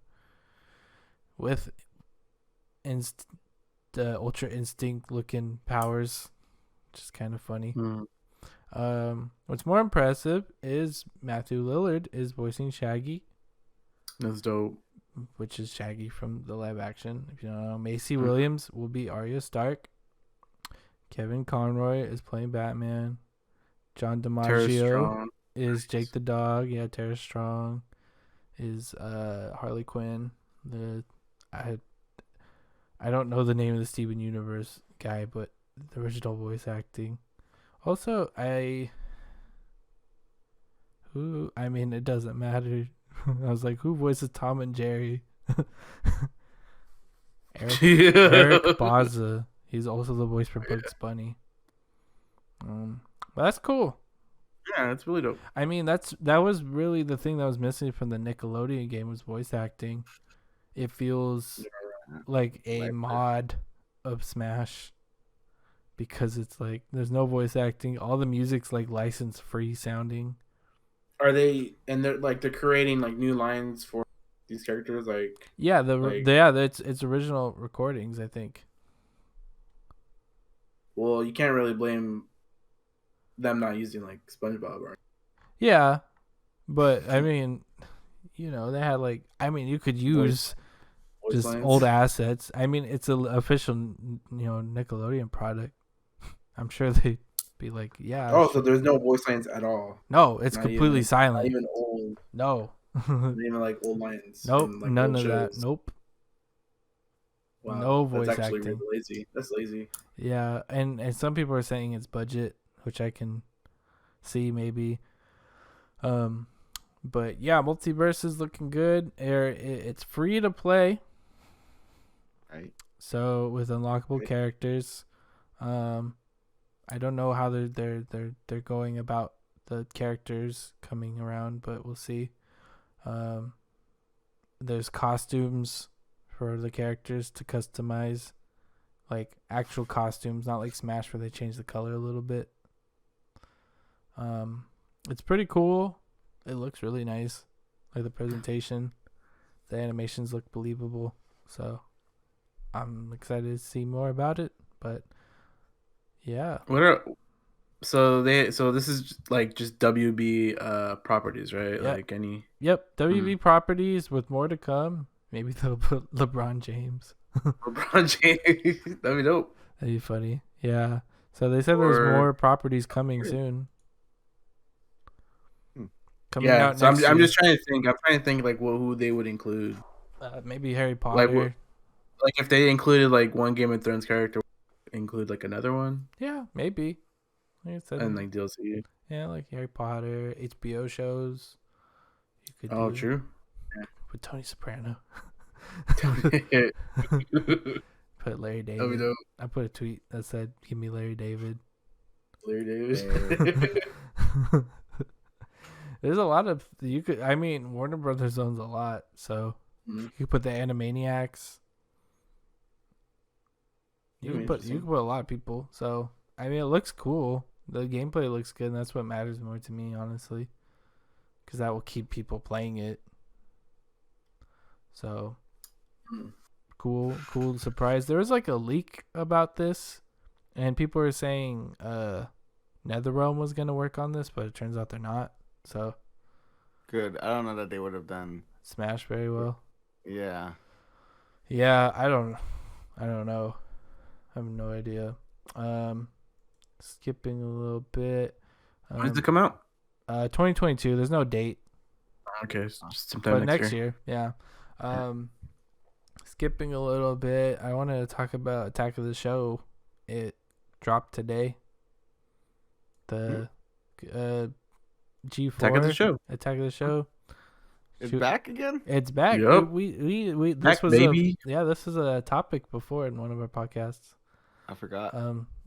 with the Ultra Instinct looking powers, which is kind of funny. What's more impressive is Matthew Lillard is voicing Shaggy. That's dope. Which is Shaggy from the live action. If you don't know, Macy Williams will be Arya Stark. Kevin Conroy is playing Batman. John DiMaggio is Jake the Dog. Yeah, Tara Strong is Harley Quinn. I don't know the name of the Steven Universe guy, but the original voice acting. Also, it doesn't matter. I was like, who voices Tom and Jerry? Eric Baza. He's also the voice for Bugs Bunny. But that's cool. Yeah, that's really dope. I mean, that was really the thing that was missing from the Nickelodeon game was voice acting. It feels like a mod of Smash because it's like there's no voice acting. All the music's like license free sounding. Are they and they're creating like new lines for these characters? Yeah, it's original recordings, I think. Well, you can't really blame them not using like SpongeBob, right? Yeah, but I mean, they had you could use Voice just lines. old assets. I mean, it's an official, Nickelodeon product. I'm sure they'd be like, yeah. Oh, so there's no voice lines at all. No, it's Not completely even, silent. Not even old. No. Not even like old lines. Nope, from, like, none old of that. shows. Nope. Wow, No voice that's actually acting. really lazy. That's lazy. Yeah, and some people are saying it's budget, which I can see maybe. But yeah, Multiverse is looking good. It's free to play. Right. So with unlockable characters, I don't know how they're going about the characters coming around, but we'll see. There's costumes for the characters to customize, like actual costumes, not like Smash where they change the color a little bit. It's pretty cool. It looks really nice, like the presentation. The animations look believable, so I'm excited to see more about it. But yeah, so this is like just WB properties, right? Yep. Like any. Yep, WB properties with more to come. Maybe they'll put LeBron James. LeBron James. That'd be dope. That'd be funny. Yeah. So they said there's more properties coming soon. Coming out so next I'm year. just trying to think. I'm trying to think like who they would include. Maybe Harry Potter. Like if they included like one Game of Thrones character, include like another one. Yeah, maybe. Like I said, and like DLC. Yeah, like Harry Potter, HBO shows. You could true. With Tony Soprano. Put Put Larry David. That'd be dope. I put a tweet that said, "Give me Larry David." Larry David. There's a lot of Warner Brothers owns a lot, so you could put the Animaniacs. You can put a lot of people. So it looks cool. The gameplay looks good, and that's what matters more to me, honestly, because that will keep people playing it. So cool surprise. There was like a leak about this, and people were saying NetherRealm was gonna work on this, but it turns out they're not. So good. I don't know that they would have done Smash very well. Yeah. Yeah, I don't know. I have no idea. Skipping a little bit. When does it come out? 2022. There's no date. Okay, just sometime next year. Yeah. Skipping a little bit. I wanted to talk about Attack of the Show. It dropped today. The G4 Attack of the Show. Attack of the Show. It's back again? It's back. Yep. We this back, was baby. this was a topic before in one of our podcasts. I forgot.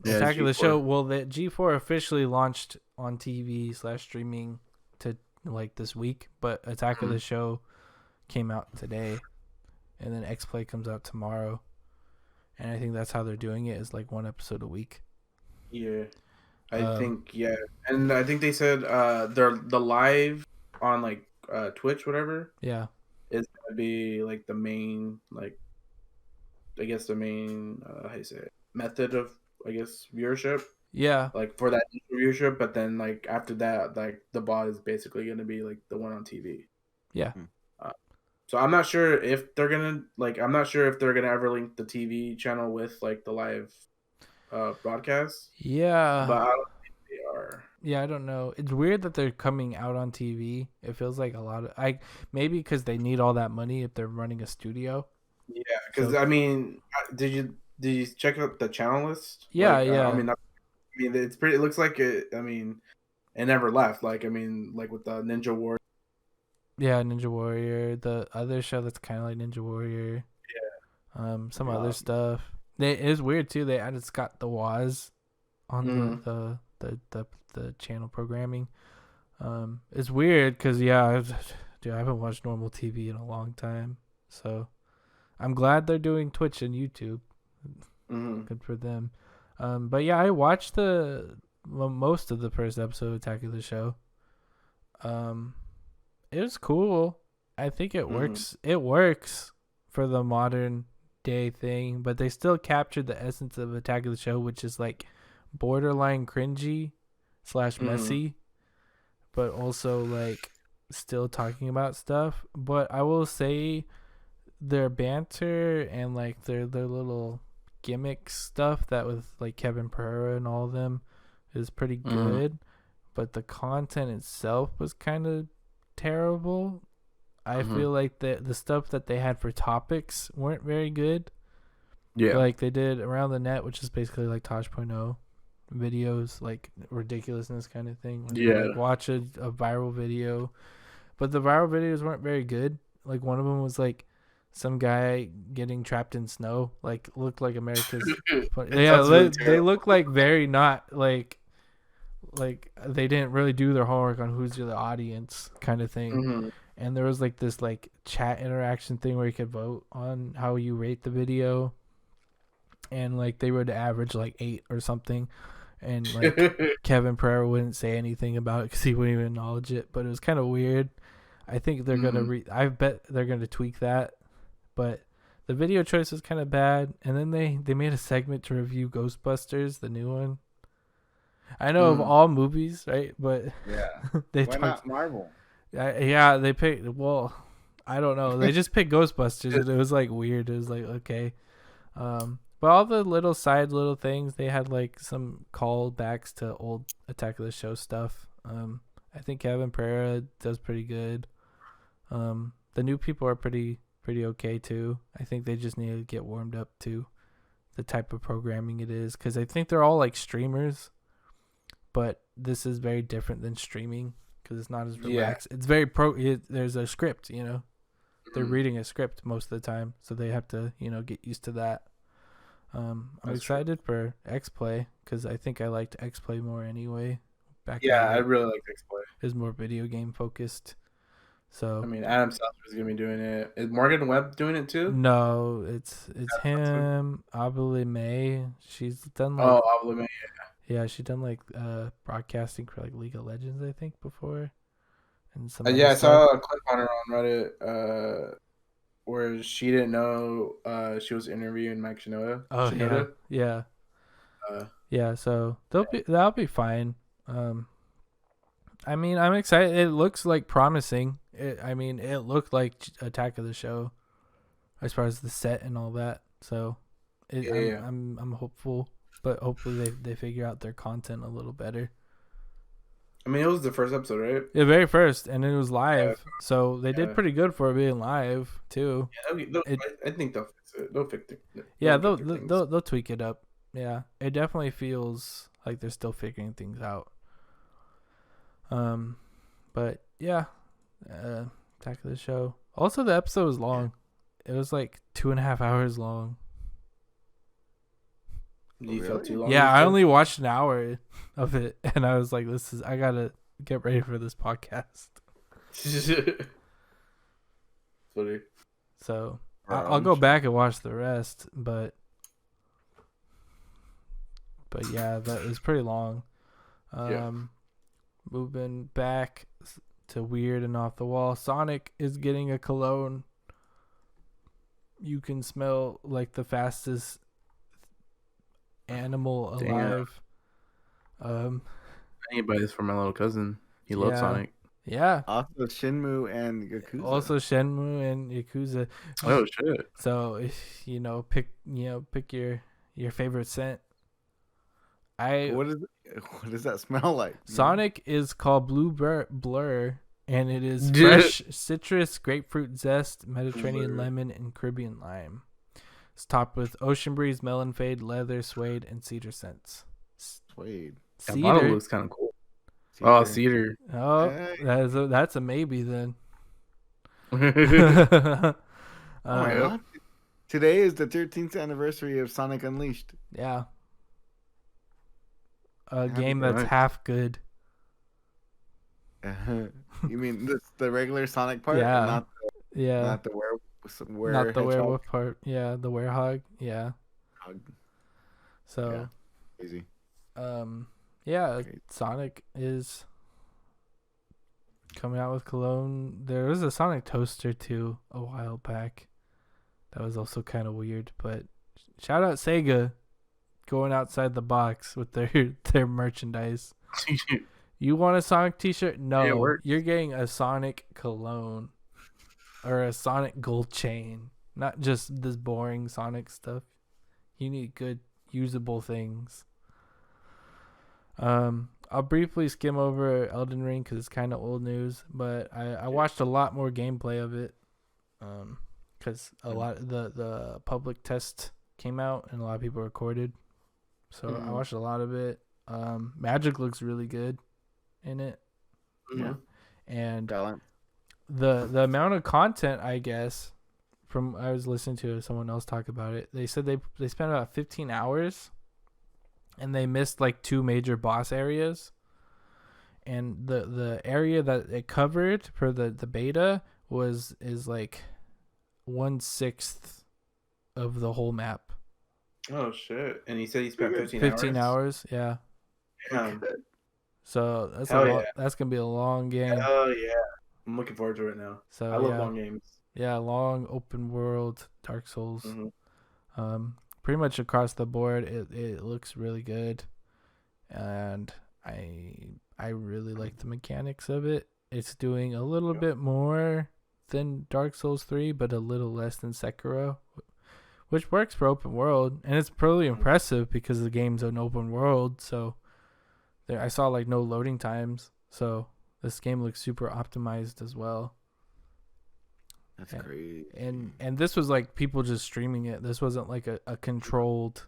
Attack of the Show. Well, the G4 officially launched on TV / streaming to like this week, but Attack of the Show came out today, and then X-Play comes out tomorrow, and I think that's how they're doing it, is like one episode a week. Yeah, I think and I think they said the live on like Twitch, whatever. Yeah, is gonna be like the main I guess the main how you say it, method of viewership. Yeah, like for that viewership, but then like after that, like the bot is basically gonna be like the one on TV. Yeah. So I'm not sure if they're gonna ever link the TV channel with like the live broadcast. Yeah. But I don't think they are. Yeah, I don't know. It's weird that they're coming out on TV. It feels like a lot of maybe because they need all that money if they're running a studio. Yeah, because did you check out the channel list? Yeah, like, yeah. mean, it's pretty. It looks like it. I mean, it never left. Like, I mean, like with the Ninja War. Yeah, Ninja Warrior. The other show that's kind of like Ninja Warrior. Some other stuff. It is weird too. They added Scott the Woz on the channel programming. It's weird because dude, I haven't watched normal TV in a long time, so I'm glad they're doing Twitch and YouTube. Good for them. But yeah, I watched most of the first episode of Attack of the Show. It was cool. I think it works. It works for the modern day thing, but they still captured the essence of Attack of the Show, which is like borderline cringy / messy, but also like still talking about stuff. But I will say their banter and like their little gimmick stuff that with like Kevin Pereira and all of them is pretty good, but the content itself was kind of terrible. I feel like the stuff that they had for topics weren't very good. Yeah, like they did Around the Net, which is basically like Tosh.0 videos, like ridiculousness kind of thing. Like watch a viral video, but the viral videos weren't very good. Like one of them was like some guy getting trapped in snow, like looked like America's. They look like very not like they didn't really do their homework on who's the audience kind of thing. And there was like this like chat interaction thing where you could vote on how you rate the video, and like they would average like 8 or something, and like Kevin Pereira wouldn't say anything about it because he wouldn't even acknowledge it. But it was kind of weird. I think they're gonna I bet they're gonna tweak that, but the video choice was kind of bad. And then they made a segment to review Ghostbusters, the new one. I know of all movies, right? But why not Marvel? Yeah, they picked. Well, I don't know. They just picked Ghostbusters, and it was like weird. It was like okay, but all the little things, they had like some callbacks to old Attack of the Show stuff. I think Kevin Pereira does pretty good. The new people are pretty okay too. I think they just need to get warmed up to the type of programming it is, because I think they're all like streamers, but this is very different than streaming. Because it's not as relaxed. It's very there's a script, They're reading a script most of the time, so they have to, get used to that. I'm excited for X-Play because I think I liked X-Play more anyway. I really liked X-Play. It was more video game focused. So I mean, Adam Sandler's gonna be doing it. Is Morgan Webb doing it too? No, it's him. Abule May. She's done like Abule May. Yeah, she done like broadcasting for like League of Legends, I think, before. And some I saw a clip on her on Reddit where she didn't know she was interviewing Mike Shinoda. Oh, Shinoda? Yeah. So that'll be fine. I mean, I'm excited. It looks like promising. It looked like Attack of the Show as far as the set and all that. So I'm hopeful. But hopefully they figure out their content a little better. I mean, it was the first episode, right? The very first, and it was live. So they did pretty good for it being live, too. Yeah, I think they'll fix it. They'll fix it. They'll tweak it up. Yeah, it definitely feels like they're still figuring things out. But yeah, Attack of the Show. Also, the episode was long. It was like 2.5 hours long. You felt too long? Yeah, I only watched an hour of it, and I was like, I gotta get ready for this podcast. Funny. So I'll go back and watch the rest, but yeah, that was pretty long. Moving back to weird and off the wall, Sonic is getting a cologne. You can smell like the fastest animal alive. I need to buy this for my little cousin. He loves Sonic. Yeah. Also Shenmue and Yakuza. Oh shit. So pick your favorite scent. What does that smell like? Sonic is called Blue Blur, and it is fresh citrus, grapefruit zest, Mediterranean lemon, and Caribbean lime. It's topped with ocean breeze, melon fade, leather, suede, and cedar scents. Suede. That model Cedar. looks kind of cool. Oh, Cedar. Cedar. Oh, Hey. that's a maybe then. Oh my Uh, god. Today is the 13th anniversary of Sonic Unleashed. yeah, a Happy game that's nice. half good. You mean the regular Sonic part, and Yeah, yeah, not the were not the hedgehog? werewolf part. Yeah, the werehog. Yeah. Yeah, So, easy. yeah, Okay. Sonic is coming out with cologne. There was a Sonic toaster too a while back. That was also kind of weird, but shout out Sega going outside the box with their merchandise. You want a Sonic t-shirt? No, Hey, it works. you're getting a Sonic cologne or a Sonic gold chain, not just this boring Sonic stuff. You need good usable things. I'll briefly skim over Elden Ring because it's kind of old news, but I watched a lot more gameplay of it. Because a lot of the public test came out and a lot of people recorded, so I watched a lot of it. Magic looks really good in it. Yeah. And Gallant. the amount of content, I guess, from I was listening to someone else talk about it. They said they spent about 15 hours, and they missed like 2 major boss areas. And the area that it covered for the beta is like 1/6 of the whole map. Oh shit! And he said he spent 15 hours, yeah. Yeah. So that's gonna be a long game. Oh yeah! I'm looking forward to it now. So I love long games. Yeah, long open world Dark Souls. Mm-hmm. Pretty much across the board, it looks really good, and I really like the mechanics of it. It's doing a little bit more than Dark Souls 3, but a little less than Sekiro, which works for open world, and it's pretty impressive because the game's an open world. So there, I saw like no loading times, so this game looks super optimized as well. That's great. And this was like people just streaming it. This wasn't like a controlled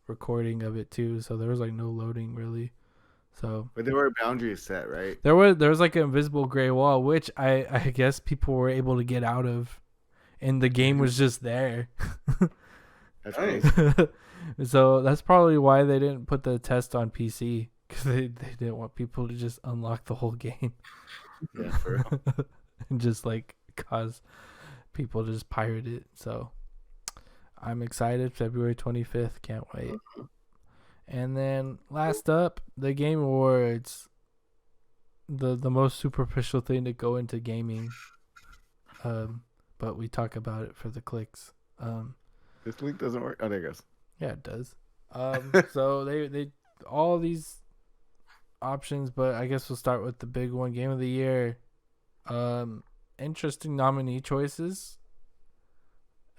recording of it too, so there was like no loading really. So But there were boundaries set, right? there was like an invisible gray wall, which I guess people were able to get out of, and the game was just there. That's Nice. crazy. So that's probably why they didn't put the test on PC, because they didn't want people to just unlock the whole game. Yeah, for real. And just like cause people to just pirate it. So I'm excited. February 25th. Can't wait. And then last up, the Game Awards. The most superficial thing to go into gaming. But we talk about it for the clicks. This link doesn't work. Oh, there it goes. Yeah, it does. So they all these options, but I guess we'll start with the big one, Game of the Year. Interesting nominee choices.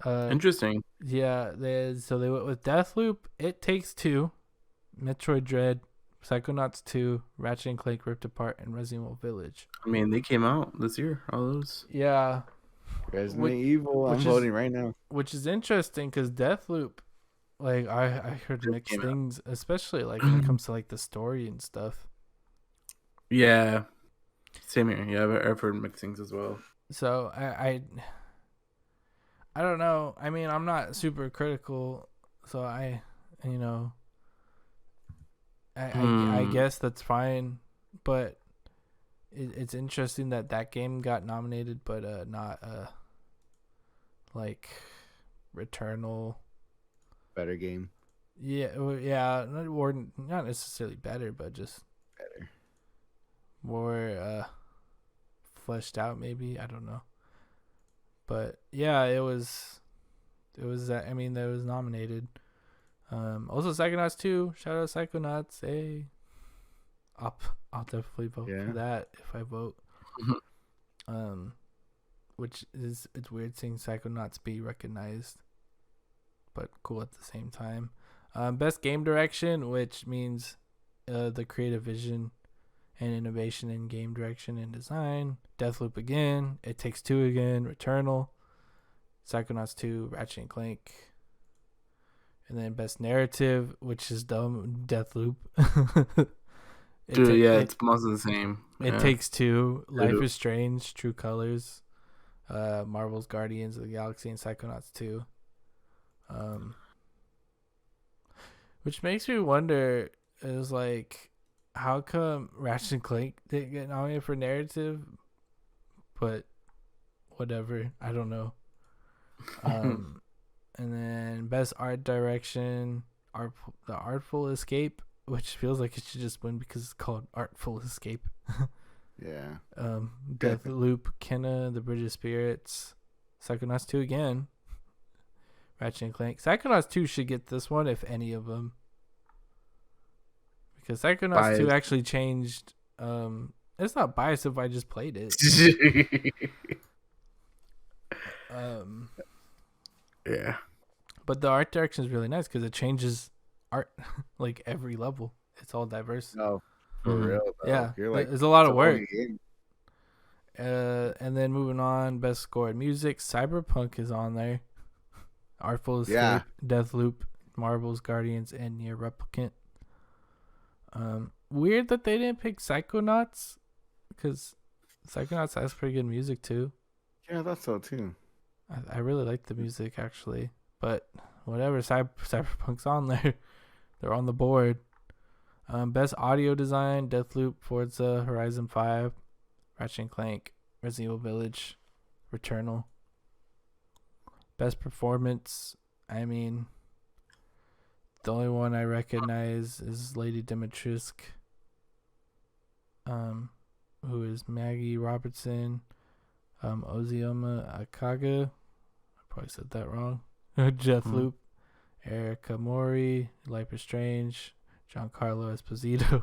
Interesting. Yeah, they went with Deathloop, It Takes Two, Metroid Dread, Psychonauts 2, Ratchet and Clank Ripped Apart, and Resident Evil Village. I mean, they came out this year. All those. Yeah, Resident Evil. I'm voting right now. which is interesting because Deathloop, like I heard mixed came out. things, especially like when it comes to like the story and stuff. Yeah. Same here. Yeah, I've heard mixed things as well. So I don't know. I mean, I'm not super critical, so I guess that's fine. But it's interesting that game got nominated, but not like Returnal. Better game. Yeah, yeah, or not necessarily better, but just Better. more fleshed out, maybe. I don't know. But yeah, it was that. I mean, that was nominated. Also Psychonauts 2. Shout out Psychonauts. Hey, I'll definitely vote for that if I vote. Which is, it's weird seeing Psychonauts be recognized, but cool at the same time. Best game direction, which means the creative vision and innovation in game direction and design. Deathloop again, It Takes Two again, Returnal, Psychonauts 2, Ratchet and Clank. And then best narrative, which is dumb, Deathloop. Dude, yeah, it's most of the same. It Takes Two, Life is Strange, True Colors, Marvel's Guardians of the Galaxy, and Psychonauts 2. Which makes me wonder, is like, how come Ratchet and Clank didn't get nominated for narrative? But whatever, I don't know. And then best art direction, The Artful Escape, which feels like it should just win because it's called Artful Escape. Yeah. Deathloop, Kenna, The Bridge of Spirits, Psychonauts 2 again, Ratchet and Clank. Psychonauts 2 should get this one, if any of them, because Psychonauts 2 actually changed. It's not biased if I just played it. Yeah, but the art direction is really nice because it changes art like every level. It's all diverse. No, for real. Though. Yeah, You're like, there's a lot of work. And then moving on, best scored music, Cyberpunk is on there. Artful Escape, Deathloop, Marvel's Guardians, and Near Replicant. Weird that they didn't pick Psychonauts, because Psychonauts has pretty good music too. Yeah, I thought so too. I really like the music actually, but whatever. Cyberpunk's on there. They're on the board. Best audio design, Deathloop, Forza Horizon 5, Ratchet and Clank, Resident Evil Village, Returnal. Best performance, I mean, the only one I recognize is Lady Dimitrescu, who is Maggie Robertson, Ozioma Akaga, I probably said that wrong, Deathloop, Erica Mori, Life is Strange, Giancarlo Esposito,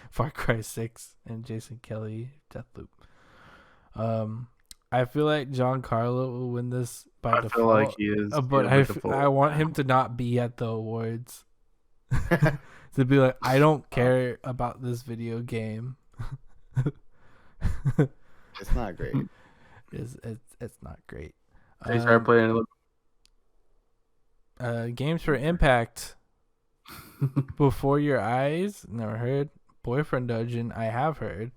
Far Cry 6, and Jason Kelly, Deathloop. I feel like Giancarlo will win this by default. I feel like he is. But I want him to not be at the awards. To be like, I don't care about this video game. It's not great. It's not great. They start playing Games for Impact. Before Your Eyes, never heard. Boyfriend Dungeon, I have heard.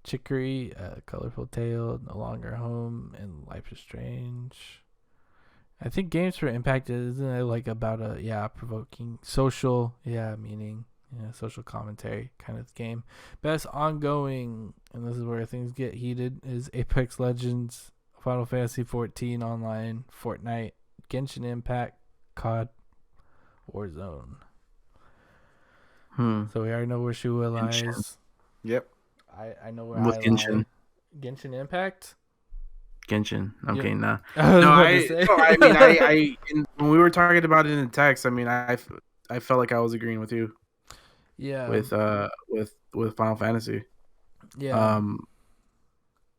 Chicory, Colorful Tale, No Longer Home, and Life is Strange. I think Games for Impact isn't it like about a provoking social meaning, social commentary kind of game. Best ongoing, and this is where things get heated, is Apex Legends, Final Fantasy 14 Online, Fortnite, Genshin Impact, COD, Warzone. So we already know where Shua lies. Yep. I know where with I Genshin. lie. Genshin Impact? Genshin. Okay, nah. I when we were talking about it in the text, I mean, I felt like I was agreeing with you. Yeah. With Final Fantasy. Yeah.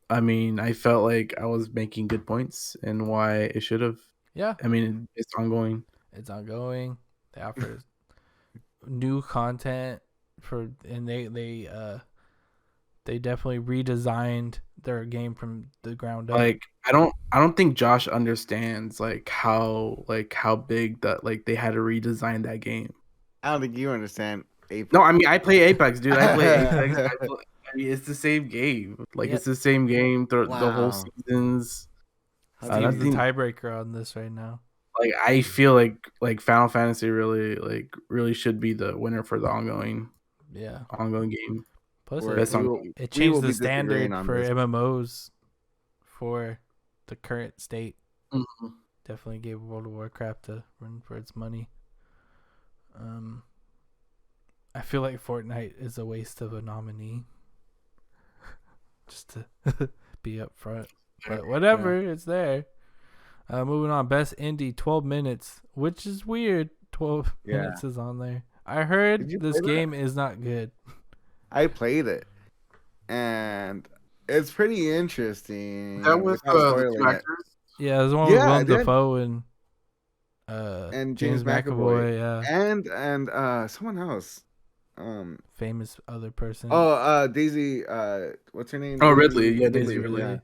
I mean, I felt like I was making good points and why it should have. Yeah. I mean, it's ongoing. It's ongoing. They offer new content and they definitely redesigned their game from the ground up. Like I don't think Josh understands how big that they had to redesign that game. I don't think you understand Apex. No, I mean I play Apex, dude. I play Apex. I mean it's the same game. It's the same game the whole seasons. Steve's the tiebreaker on this right now. I feel like Final Fantasy really should be the winner for the ongoing game. Plus, it changed the standard for MMOs for the current state. Mm-hmm. Definitely gave World of Warcraft a run for its money. I feel like Fortnite is a waste of a nominee. Just to be up front. But whatever, it's there. Moving on, best indie, 12 minutes, which is weird. 12 minutes is on there. I heard this game is not good. I played it, and it's pretty interesting. That was the two actors? Yeah, there's one with Willem Dafoe and James McAvoy. Yeah, and someone else. Famous other person. Daisy. What's her name? Oh, Ridley. Yeah, Daisy Ridley. Yeah.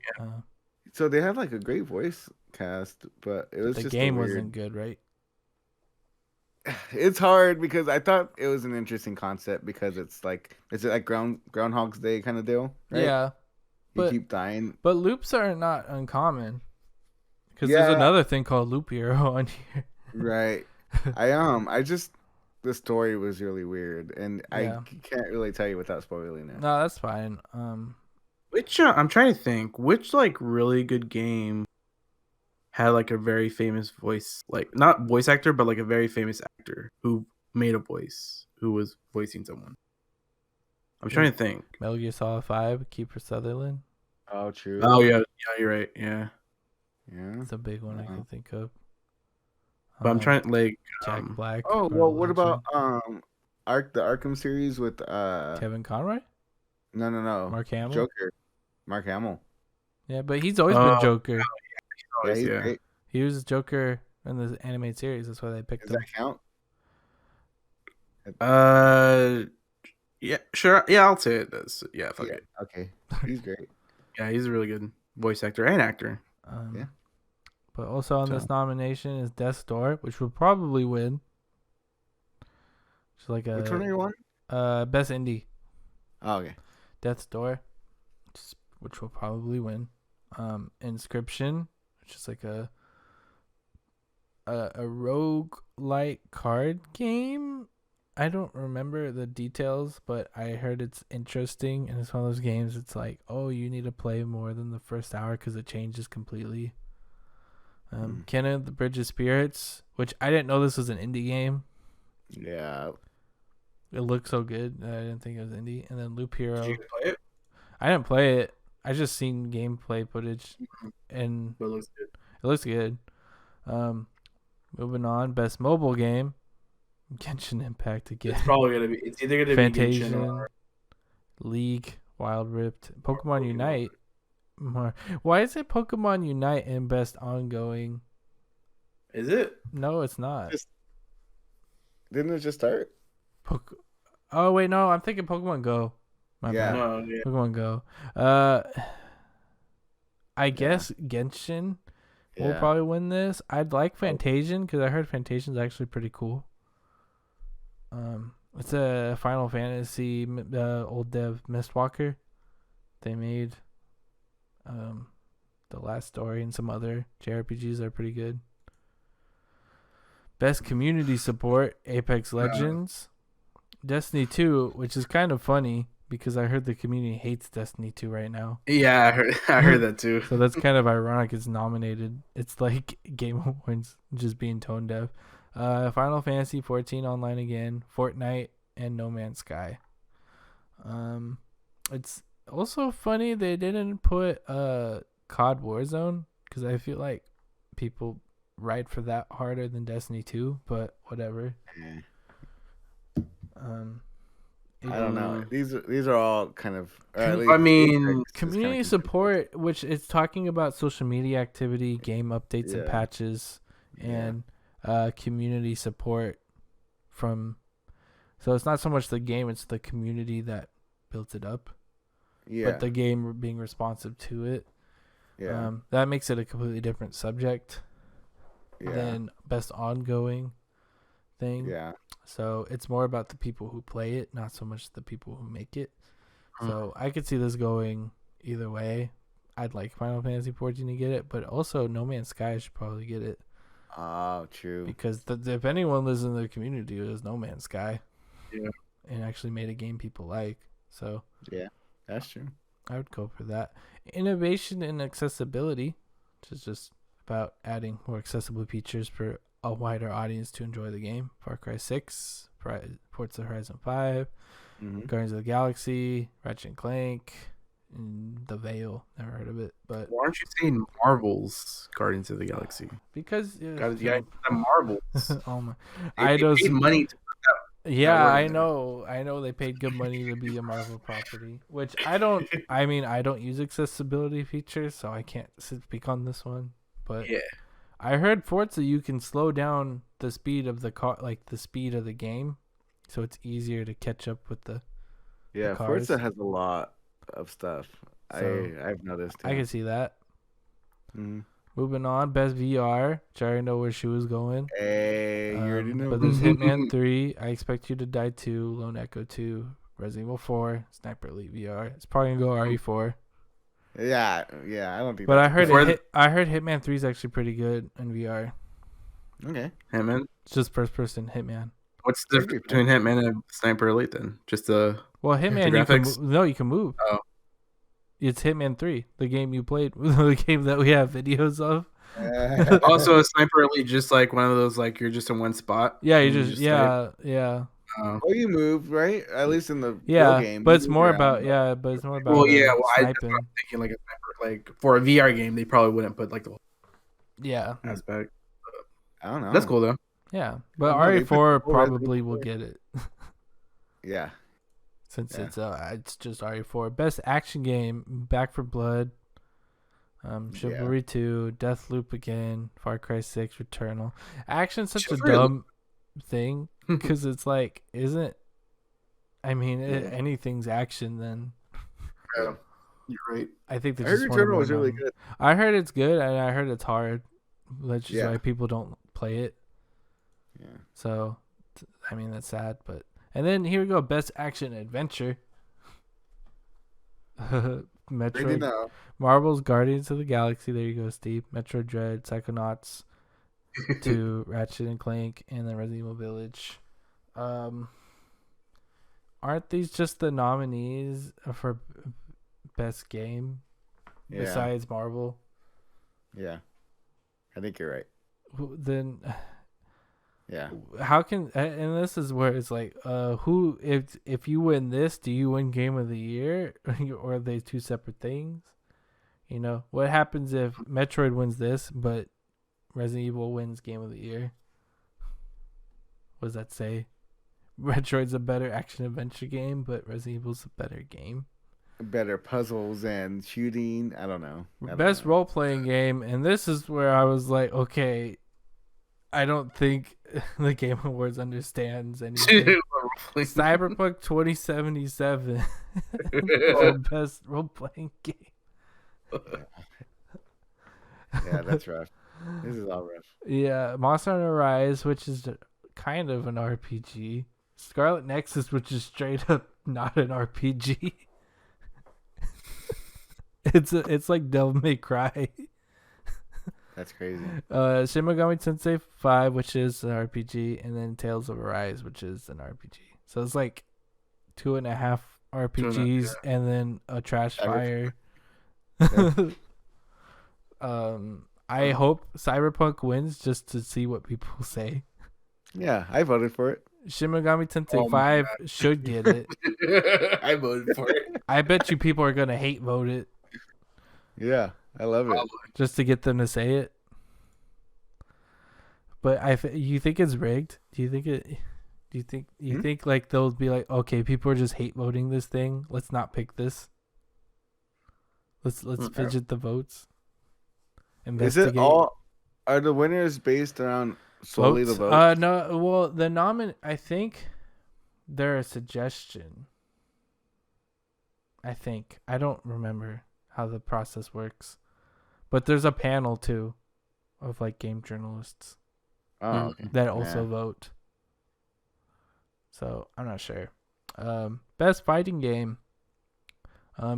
So they had a great voice cast, but it was the just game wasn't good, right? it's hard because I thought it was an interesting concept because it's like is it like Groundhog's Day kind of deal, right? Yeah, You but keep dying. but loops are not uncommon because there's Yeah, another thing called Loop Hero on here. right. I just the story was really weird, and Yeah. can't really tell you without spoiling it. No, that's fine. Which I'm trying to think, which like really good game had like a very famous voice, like not voice actor, but like a very famous actor who made a voice, who was voicing someone. I'm trying to think. Metal Gear Solid 5, Kiefer Sutherland. Oh, true. Oh yeah, you're right. Yeah, Yeah. It's a big one I can think of. but I'm trying like Jack Black. Oh Brutal well, what about Legend. the Arkham series with Kevin Conroy? no Mark Hamill? Joker, Mark Hamill. Yeah, but he's always been Joker. Yeah, he's yeah. great. He was Joker in the animated series. That's why they picked Does him. that count? Yeah, sure. Yeah, I'll say it does. Yeah, fuck it. Okay, he's great. Yeah, he's a really good voice actor and actor. Yeah. But also on this nomination is Death's Door, which will probably win. It's like Which one are you on? best indie. Oh, okay. Death's Door, which will probably win. Inscription, which is like a roguelike card game. I don't remember the details, but I heard it's interesting, and it's one of those games. It's like, oh, you need to play more than the first hour because it changes completely. Kenna the Bridge of Spirits, which I didn't know this was an indie game. Yeah. It looked so good that I didn't think it was indie. And then Loop Hero. Did you play it? I didn't play it. I just seen gameplay footage, and But it looks good. it looks good. Moving on, best mobile game, Genshin Impact again. It's probably gonna be. It's either gonna be Genshin Fantasia, or League, Wild Rift, Pokemon Unite. Why is it Pokemon Unite in best ongoing? Is it? No, it's not. Didn't it just start? Oh wait, no, I'm thinking Pokemon Go. My Yeah. bad. No, yeah. Pokemon Go. I guess Genshin will probably win this. I'd like Fantasian because I heard Fantasian's actually pretty cool. It's a Final Fantasy old dev Mistwalker. They made the last story and some other JRPGs are pretty good. Best community support, Apex Legends. Destiny 2, which is kind of funny because I heard the community hates Destiny 2 right now. Yeah, I heard that too. So that's kind of ironic it's nominated. It's like Game Awards just being tone deaf. Final Fantasy 14 online again, Fortnite, and No Man's Sky. It's also funny they didn't put COD Warzone because I feel like people ride for that harder than Destiny 2, but whatever. I don't know. These are all kind of. I mean, community support, which is talking about social media activity, game updates and patches, and community support from. So it's not so much the game; it's the community that built it up. Yeah. But the game being responsive to it. Yeah. That makes it a completely different subject Yeah. than best ongoing thing. Yeah. So it's more about the people who play it, not so much the people who make it. So I could see this going either way. I'd like Final Fantasy 14 to get it, but also No Man's Sky should probably get it. Oh, true. Because if anyone lives in the community, it was No Man's Sky. Yeah. And actually made a game people like. So Yeah, that's true. I would go for that. Innovation and accessibility, which is just about adding more accessible features for a wider audience to enjoy the game. Far Cry 6, Forza Horizon 5, Guardians of the Galaxy, Ratchet and Clank, and The Veil. Never heard of it, but why aren't you saying Marvel's Guardians of the Galaxy? because The Marvels. oh my, They paid money to put that. Yeah, that I word know they paid good money to be a Marvel property, which I don't. I mean, I don't use accessibility features, so I can't speak on this one. But Yeah. I heard Forza you can slow down the speed of the car, like the speed of the game, so it's easier to catch up with the. Yeah, the cars. Forza has a lot of stuff. So, I've noticed. I can see that. Moving on, best VR, which I already know where she was going. Hey, you already know. But there's Hitman 3, I Expect You to Die 2, Lone Echo 2, Resident Evil 4, Sniper Elite VR. It's probably gonna go RE4. Yeah, I don't think. But I heard Before I heard Hitman 3 is actually pretty good in VR. Okay. Hitman. It's just first person Hitman. What's the difference between Hitman and Sniper Elite then? Just the Hitman the you can graphics? you can move. Oh. It's Hitman 3, the game you played, the game that we have videos of. Also, a Sniper Elite just like one of those like you're just in one spot. Yeah, you and just type. yeah. Oh. Well, you move, right? At least in the real game. But it's you more move about around. but it's more about Well, yeah. Well, that's sniping. what I'm thinking. Like a sniper, like for a VR game, they probably wouldn't put like the whole Yeah, aspect. I don't know. That's cool though. yeah. But Oh, no, they put RE4 the whole probably Resident will Evil. get it Yeah. since Yeah. it's just RE4. Best action game: Back for Blood, Chivalry 2, Deathloop again, Far Cry 6, Returnal. Action's such Chivalry- a dumb thing because it's like, isn't? I mean, anything's action then. Yeah, you're right. I think I they heard just wanted Returnal more was really known. good. I heard it's good, and I heard it's hard. That's just Yeah. why people don't play it. Yeah. So, I mean, that's sad. But and then here we go, best action adventure. They Metroid, know. Marvel's Guardians of the Galaxy. There you go, Steve. Metroid Dread, Psychonauts 2, Ratchet and Clank, and then Resident Evil Village. Aren't these just the nominees for best game Yeah. besides Marvel? Yeah. I think you're right. Then Yeah. how can, and this is where it's like, who, if you win this, do you win Game of the Year, or are they two separate things? You know, what happens if Metroid wins this, but Resident Evil wins Game of the Year? What does that say? Metroid's a better action adventure game, but Resident Evil's a better game. Better puzzles and shooting. I don't know. Best role playing game, and this is where I was like, okay, I don't think the Game Awards understands anything. Cyberpunk 2077 for best role playing game. Yeah, that's rough. This is all rough. Yeah, Monster Hunter Rise, which is kind of an RPG. Scarlet Nexus, which is straight up not an RPG. It's like Devil May Cry. That's crazy. Shin Megami Tensei 5, which is an RPG, and then Tales of Arise, which is an RPG. So it's like 2.5 RPGs and then a trash fire. I hope Cyberpunk wins just to see what people say. Yeah, I voted for it. Shin Megami Tensei 5 should get it. I voted for it. I bet you people are gonna hate vote it Yeah, I love it. just to get them to say it. But you think it's rigged? Do you think it? Do you think like they'll be like, okay, people are just hate voting this thing. Let's not pick this. Let's fidget the votes. Is it all? Are the winners based around solely the votes? No. Well, the I think they're a suggestion. I think I don't remember how the process works, but there's a panel too, of like game journalists Okay. that also vote. So I'm not sure. Best fighting game.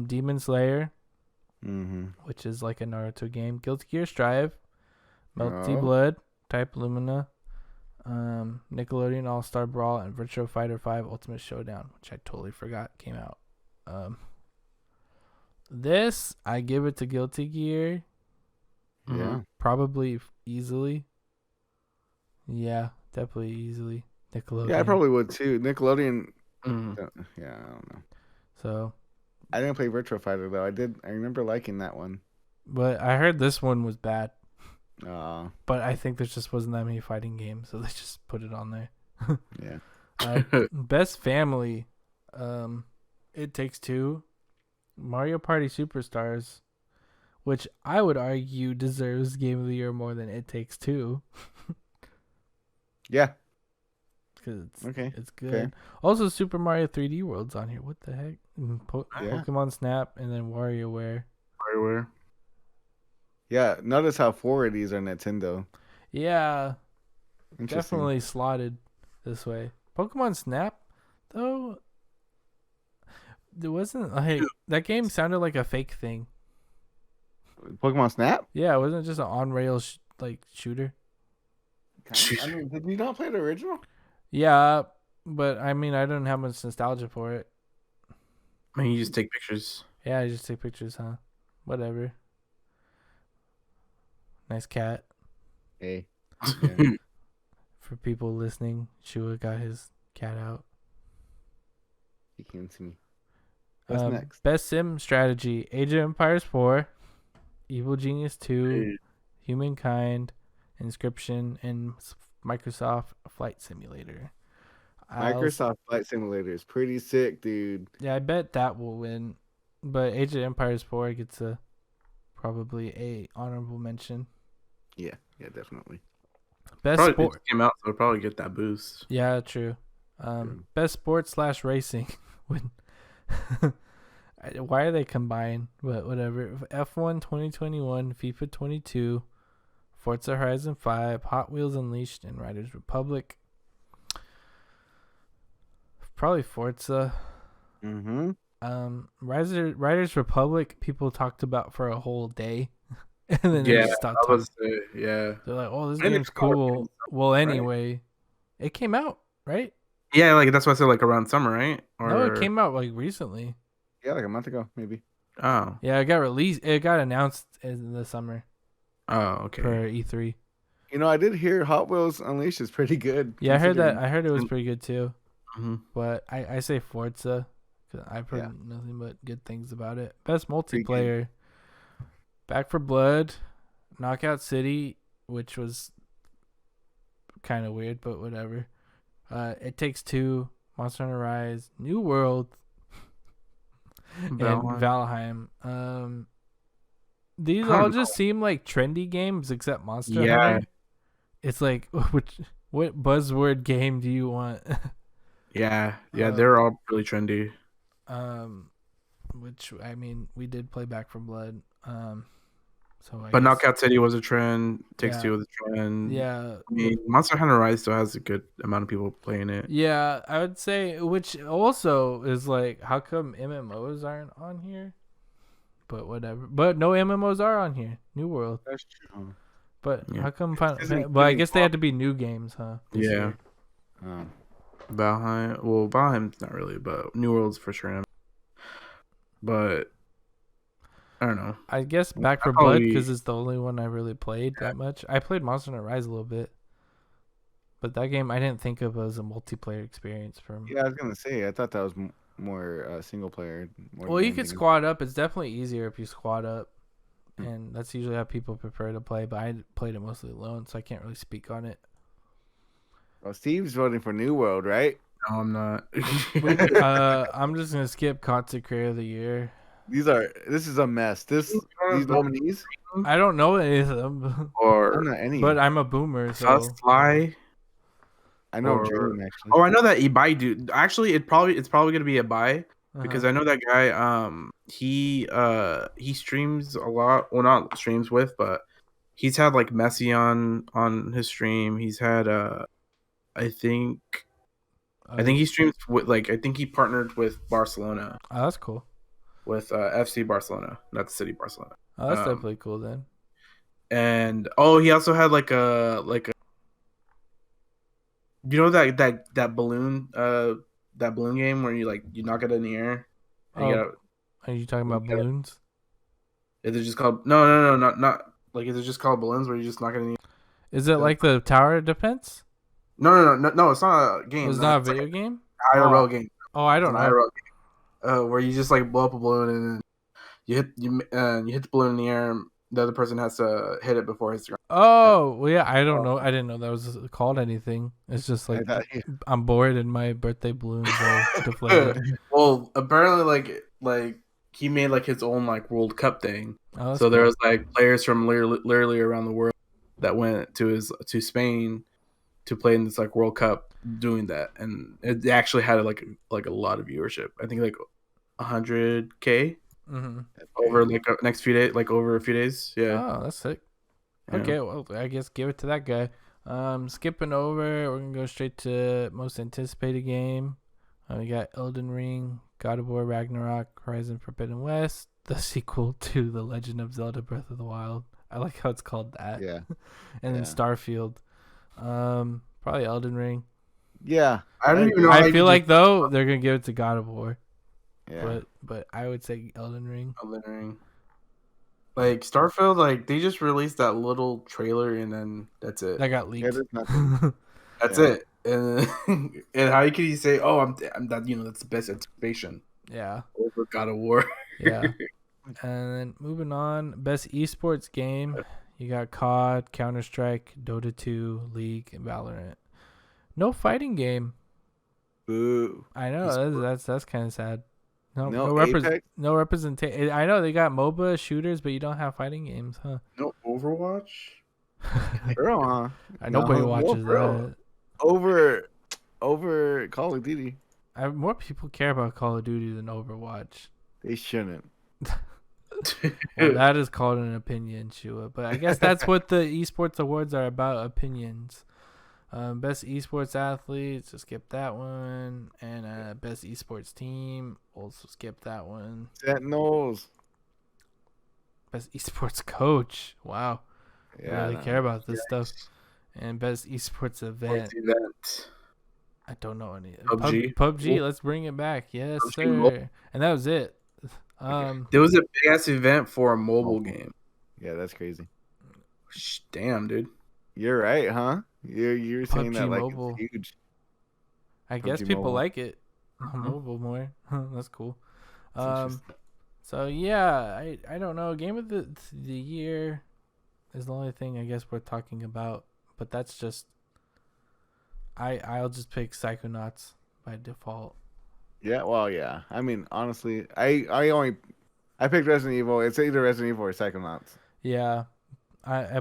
Demon Slayer, which is like a Naruto game. Guilty Gear Strive, Melty Blood, Type Lumina, Nickelodeon All Star Brawl, and Virtua Fighter 5 Ultimate Showdown, which I totally forgot came out. This I give it to Guilty Gear. Yeah. Probably easily. Yeah, definitely easily. Nickelodeon. Yeah, I probably would too. Nickelodeon. Yeah, I don't know. So I didn't play Virtua Fighter though. I remember liking that one. But I heard this one was bad. But I think there just wasn't that many fighting games, so they just put it on there. Yeah. Best family. It Takes Two, Mario Party Superstars, which I would argue deserves Game of the Year more than It Takes Two. Yeah. Because Okay. it's good. Okay. Also, Super Mario 3D World's on here. What the heck? Pokemon Snap and then WarioWare. WarioWare. Yeah, notice how forward these are Nintendo. Yeah, Interesting. definitely slotted this way. Pokemon Snap, though, it wasn't like that game sounded like a fake thing. Pokemon Snap? Yeah, it wasn't just an on rails like shooter. I mean, did you not play the original? Yeah, but I mean, I don't have much nostalgia for it. I mean, you just take pictures. Yeah, I just take pictures, huh? Whatever. Nice cat. Hey. For people listening, Shua got his cat out. You can't see me. What's next? Best sim strategy: Age of Empires 4, Evil Genius 2, Humankind, Inscription, and Microsoft Flight Simulator. Microsoft Flight Simulator is pretty sick, dude. Yeah, I bet that will win, but Age of Empires 4 gets probably a honorable mention. Yeah, definitely. Best probably sport came out, so it'll probably get that boost. Yeah, true. Best sport / racing. Why are they combined? But whatever. F1 2021, FIFA 22, Forza Horizon 5, Hot Wheels Unleashed, and Riders Republic. Probably Forza. Mm-hmm. Riders Republic, people talked about for a whole day. And then they just stopped talking. Yeah. They're like, oh, this game's cool. Well, anyway, it came out, right? Yeah, like that's why I said like around summer, right? No, it came out like recently. Yeah, like a month ago, maybe. Oh. Yeah, it got released. It got announced in the summer. Oh, okay. For E3. You know, I did hear Hot Wheels Unleashed is pretty good. Yeah, I heard that. I heard it was pretty good too. Mm-hmm. But I say Forza because I've heard nothing but good things about it. Best multiplayer: Back 4 Blood, Knockout City, which was kind of weird, but whatever. It Takes Two, Monster Hunter Rise, New World, and Valheim. These all just seem like trendy games except Monster Hunter. It's like, what buzzword game do you want? Yeah, they're all really trendy. Which I mean, we did play Back 4 Blood. But Knockout City was a trend. Takes Two was a trend. Yeah. I mean, Monster Hunter Rise still has a good amount of people playing it. Yeah, I would say, which also is like, how come MMOs aren't on here? But whatever. But no MMOs are on here. New World. That's true. But how come? But I guess they had to be new games, huh? Yeah. Valheim. Well, Valheim's not really, but New World's for sure. But I don't know. I guess Back 4 Blood because it's the only one I really played that much. I played Monster Hunter Rise a little bit, but that game I didn't think of as a multiplayer experience for me. Yeah, I was gonna say I thought that was more single player. Well, you could squad up. It's definitely easier if you squad up, and that's usually how people prefer to play. But I played it mostly alone, so I can't really speak on it. Well, Steve's voting for New World, right? No, I'm not. I'm just gonna skip Content Creator of the Year. This is a mess. These nominees. I don't know any of them. Or not any. But I'm a boomer, so. Fly. I know Dream actually. Oh, I know that Ibai dude. Actually, it's probably gonna be Ibai because I know that guy. He streams a lot. Well, not streams with, but he's had like Messi on his stream. He's had I think he streams with I think he partnered with Barcelona. Oh, that's cool. With FC Barcelona, not the city Barcelona. Oh, that's definitely cool then. And he also had like a you know that balloon game where you knock it in the air. Are you talking about balloons? Is it just called no not like is it just called balloons where you just knock it in the air? Is it like the tower defense? No, it's not a game. It's not a video game? IRL game. Oh, I don't know. IRL game. Where you just like blow up a balloon and then you hit the balloon in the air. And the other person has to hit it before it hits the ground. Oh, well, yeah. I don't know. I didn't know that was called anything. It's just like I'm bored and my birthday balloons are deflated. Well, apparently, like he made like his own like World Cup thing. Oh, so there was like players from literally around the world that went to Spain to play in this like World Cup doing that, and it actually had like a lot of viewership. I think like 100K. Mm-hmm. over like next few days, like over a few days. Yeah. Oh, that's sick. Yeah. Okay, well, I guess give it to that guy. Skipping over, we're gonna go straight to most anticipated game. We got Elden Ring, God of War Ragnarok, Horizon Forbidden West, the sequel to The Legend of Zelda Breath of the Wild. I like how it's called that. Yeah. And then Starfield. Probably Elden Ring. Yeah. I don't even know. I feel like though they're gonna give it to God of War. Yeah. But I would say Elden Ring. Elden Ring. Like Starfield, like they just released that little trailer and then that's it. That got leaked. there's nothing. That's Yeah. it. And and how can you say, "Oh, I'm that that's the best anticipation Yeah. over God of War." Yeah. And then moving on, best esports game, you got COD, Counter Strike, Dota 2, League, and Valorant. No fighting game. Boo. I know that's kind of sad. No Apex? No representation. I know they got MOBA shooters, but you don't have fighting games, huh? No Overwatch. Bro, huh? Nobody No, watches bro. that. Over Call of Duty. More people care about Call of Duty than Overwatch. They shouldn't. Well, that is called an opinion, Shua. But I guess that's what the esports awards are about, opinions. Best esports athletes, so skip that one. And best esports team, also skip that one. Sentinels. Best esports coach, wow. Yeah. I really care about this stuff. And best esports event. I don't know any. PUBG. PUBG, let's bring it back. Yes, PUBG sir. Mobile. And that was it. There was a big ass event for a mobile game. Yeah, that's crazy. Damn, dude. You're right, huh? You're saying PUBG that like Mobile. it's huge. I guess PUBG people Mobile. like it. Mobile more. That's cool. That's interesting. So yeah, I don't know. Game of the year is the only thing I guess we're talking about, but that's just I'll just pick Psychonauts by default. Yeah, well, yeah. I mean, honestly, I picked Resident Evil. It's either Resident Evil or Psychonauts. Yeah, I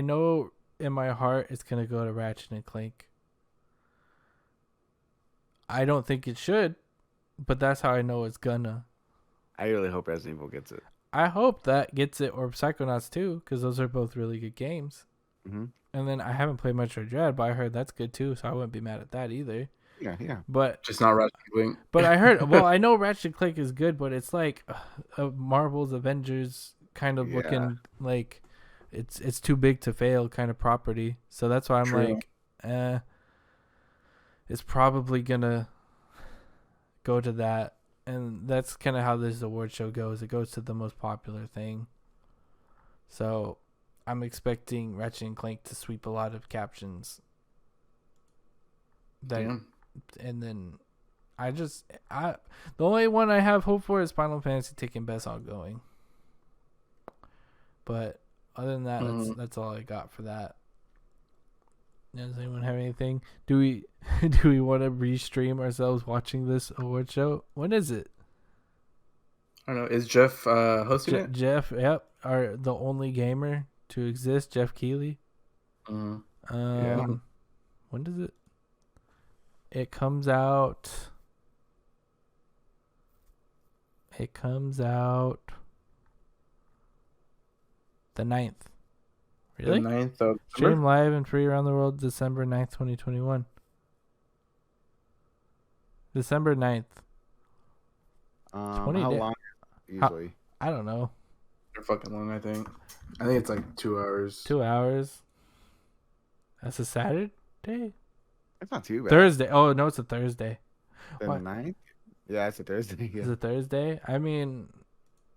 know in my heart it's gonna go to Ratchet and Clank. I don't think it should, but that's how I know it's gonna. I really hope Resident Evil gets it. I hope that gets it, or Psychonauts too, because those are both really good games. Mm-hmm. And then I haven't played Metroid Dread, but I heard that's good too, so I wouldn't be mad at that either. Yeah. But Just not Ratchet and Clank. But I heard, well, I know Ratchet and Clank is good, but it's like a Marvel's Avengers kind of looking like it's too big to fail kind of property. So that's why I'm like, it's probably gonna go to that, and that's kind of how this award show goes. It goes to the most popular thing. So I'm expecting Ratchet and Clank to sweep a lot of captions. Damn. And then the only one I have hope for is Final Fantasy taking best ongoing. But other than that, that's all I got for that. Does anyone have anything? Do we want to restream ourselves watching this award show? When is it? I don't know. Is Jeff hosting it? Jeff, yep, the only gamer to exist, Jeff Keighley. Mm-hmm. When does it? It comes out. The 9th. Really? The 9th of Stream live and free around the world December 9th, 2021. December 9th. 20 how days. long usually? I don't know. They're fucking long, I think. I think it's like 2 hours. 2 hours. That's a Saturday? It's not too bad. Thursday. Oh, no, it's a Thursday. The 9th? Yeah, it's a Thursday. Yeah. Is it Thursday? I mean,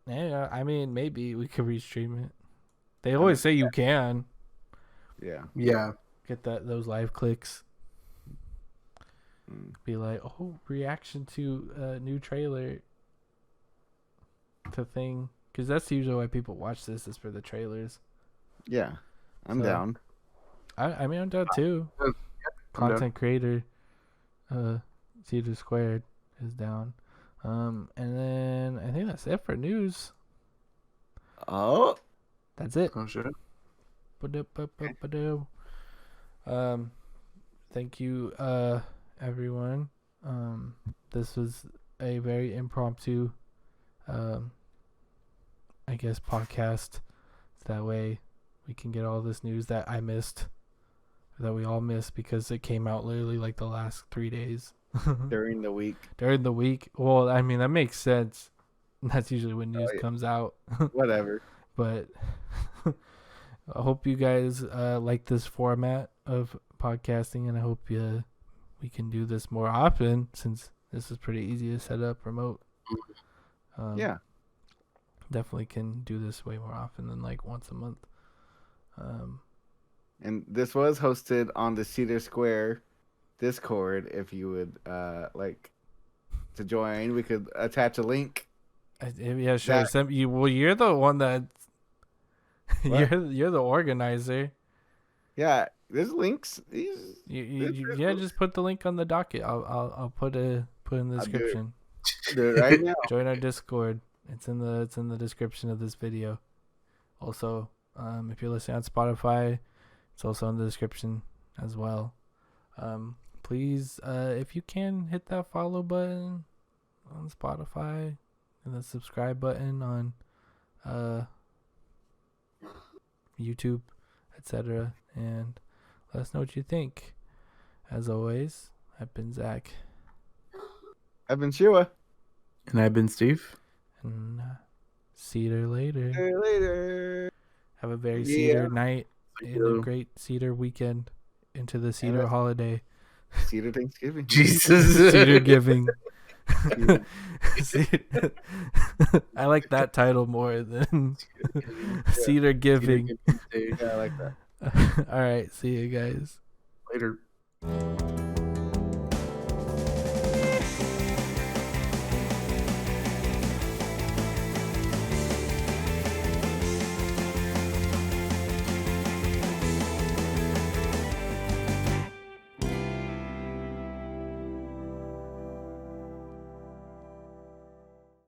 yeah, maybe we could restream it. They always say you can. Yeah. Yeah. Get those live clicks. Be like, oh, reaction to a new trailer to thing. Because that's usually why people watch this, is for the trailers. Yeah. I'm down. I'm down too. Content creator, Cedar Squared is down. And then I think that's it for news. Oh. That's it. Oh, sure. Thank you, everyone. This was a very impromptu, I guess, podcast. That way we can get all this news that I missed, that we all missed because it came out literally like the last 3 days. During the week. During the week. Well, I mean, that makes sense. That's usually when news comes out. Whatever. But I hope you guys like this format of podcasting, and I hope we can do this more often since this is pretty easy to set up remote. Yeah. Definitely can do this way more often than like once a month. And this was hosted on the Cedar Square Discord. If you would like to join, we could attach a link. Yeah, sure. You're the one that you're the organizer. Yeah, there's links. Just put the link on the docket. I'll put in the description. Do it right now. Join our Discord. It's in the description of this video. Also, if you're listening on Spotify, it's also in the description as well. Please, if you can, hit that follow button on Spotify and the subscribe button on YouTube, etc. And let us know what you think. As always, I've been Zach. I've been Shua. And I've been Steve. And Cedar later. See you later. Have a very Cedar night and a great Cedar weekend into the Cedar holiday. Cedar Thanksgiving. Jesus. Cedargiving. I like that title more than Cedargiving. Yeah, I like that. All right. See you guys. Later.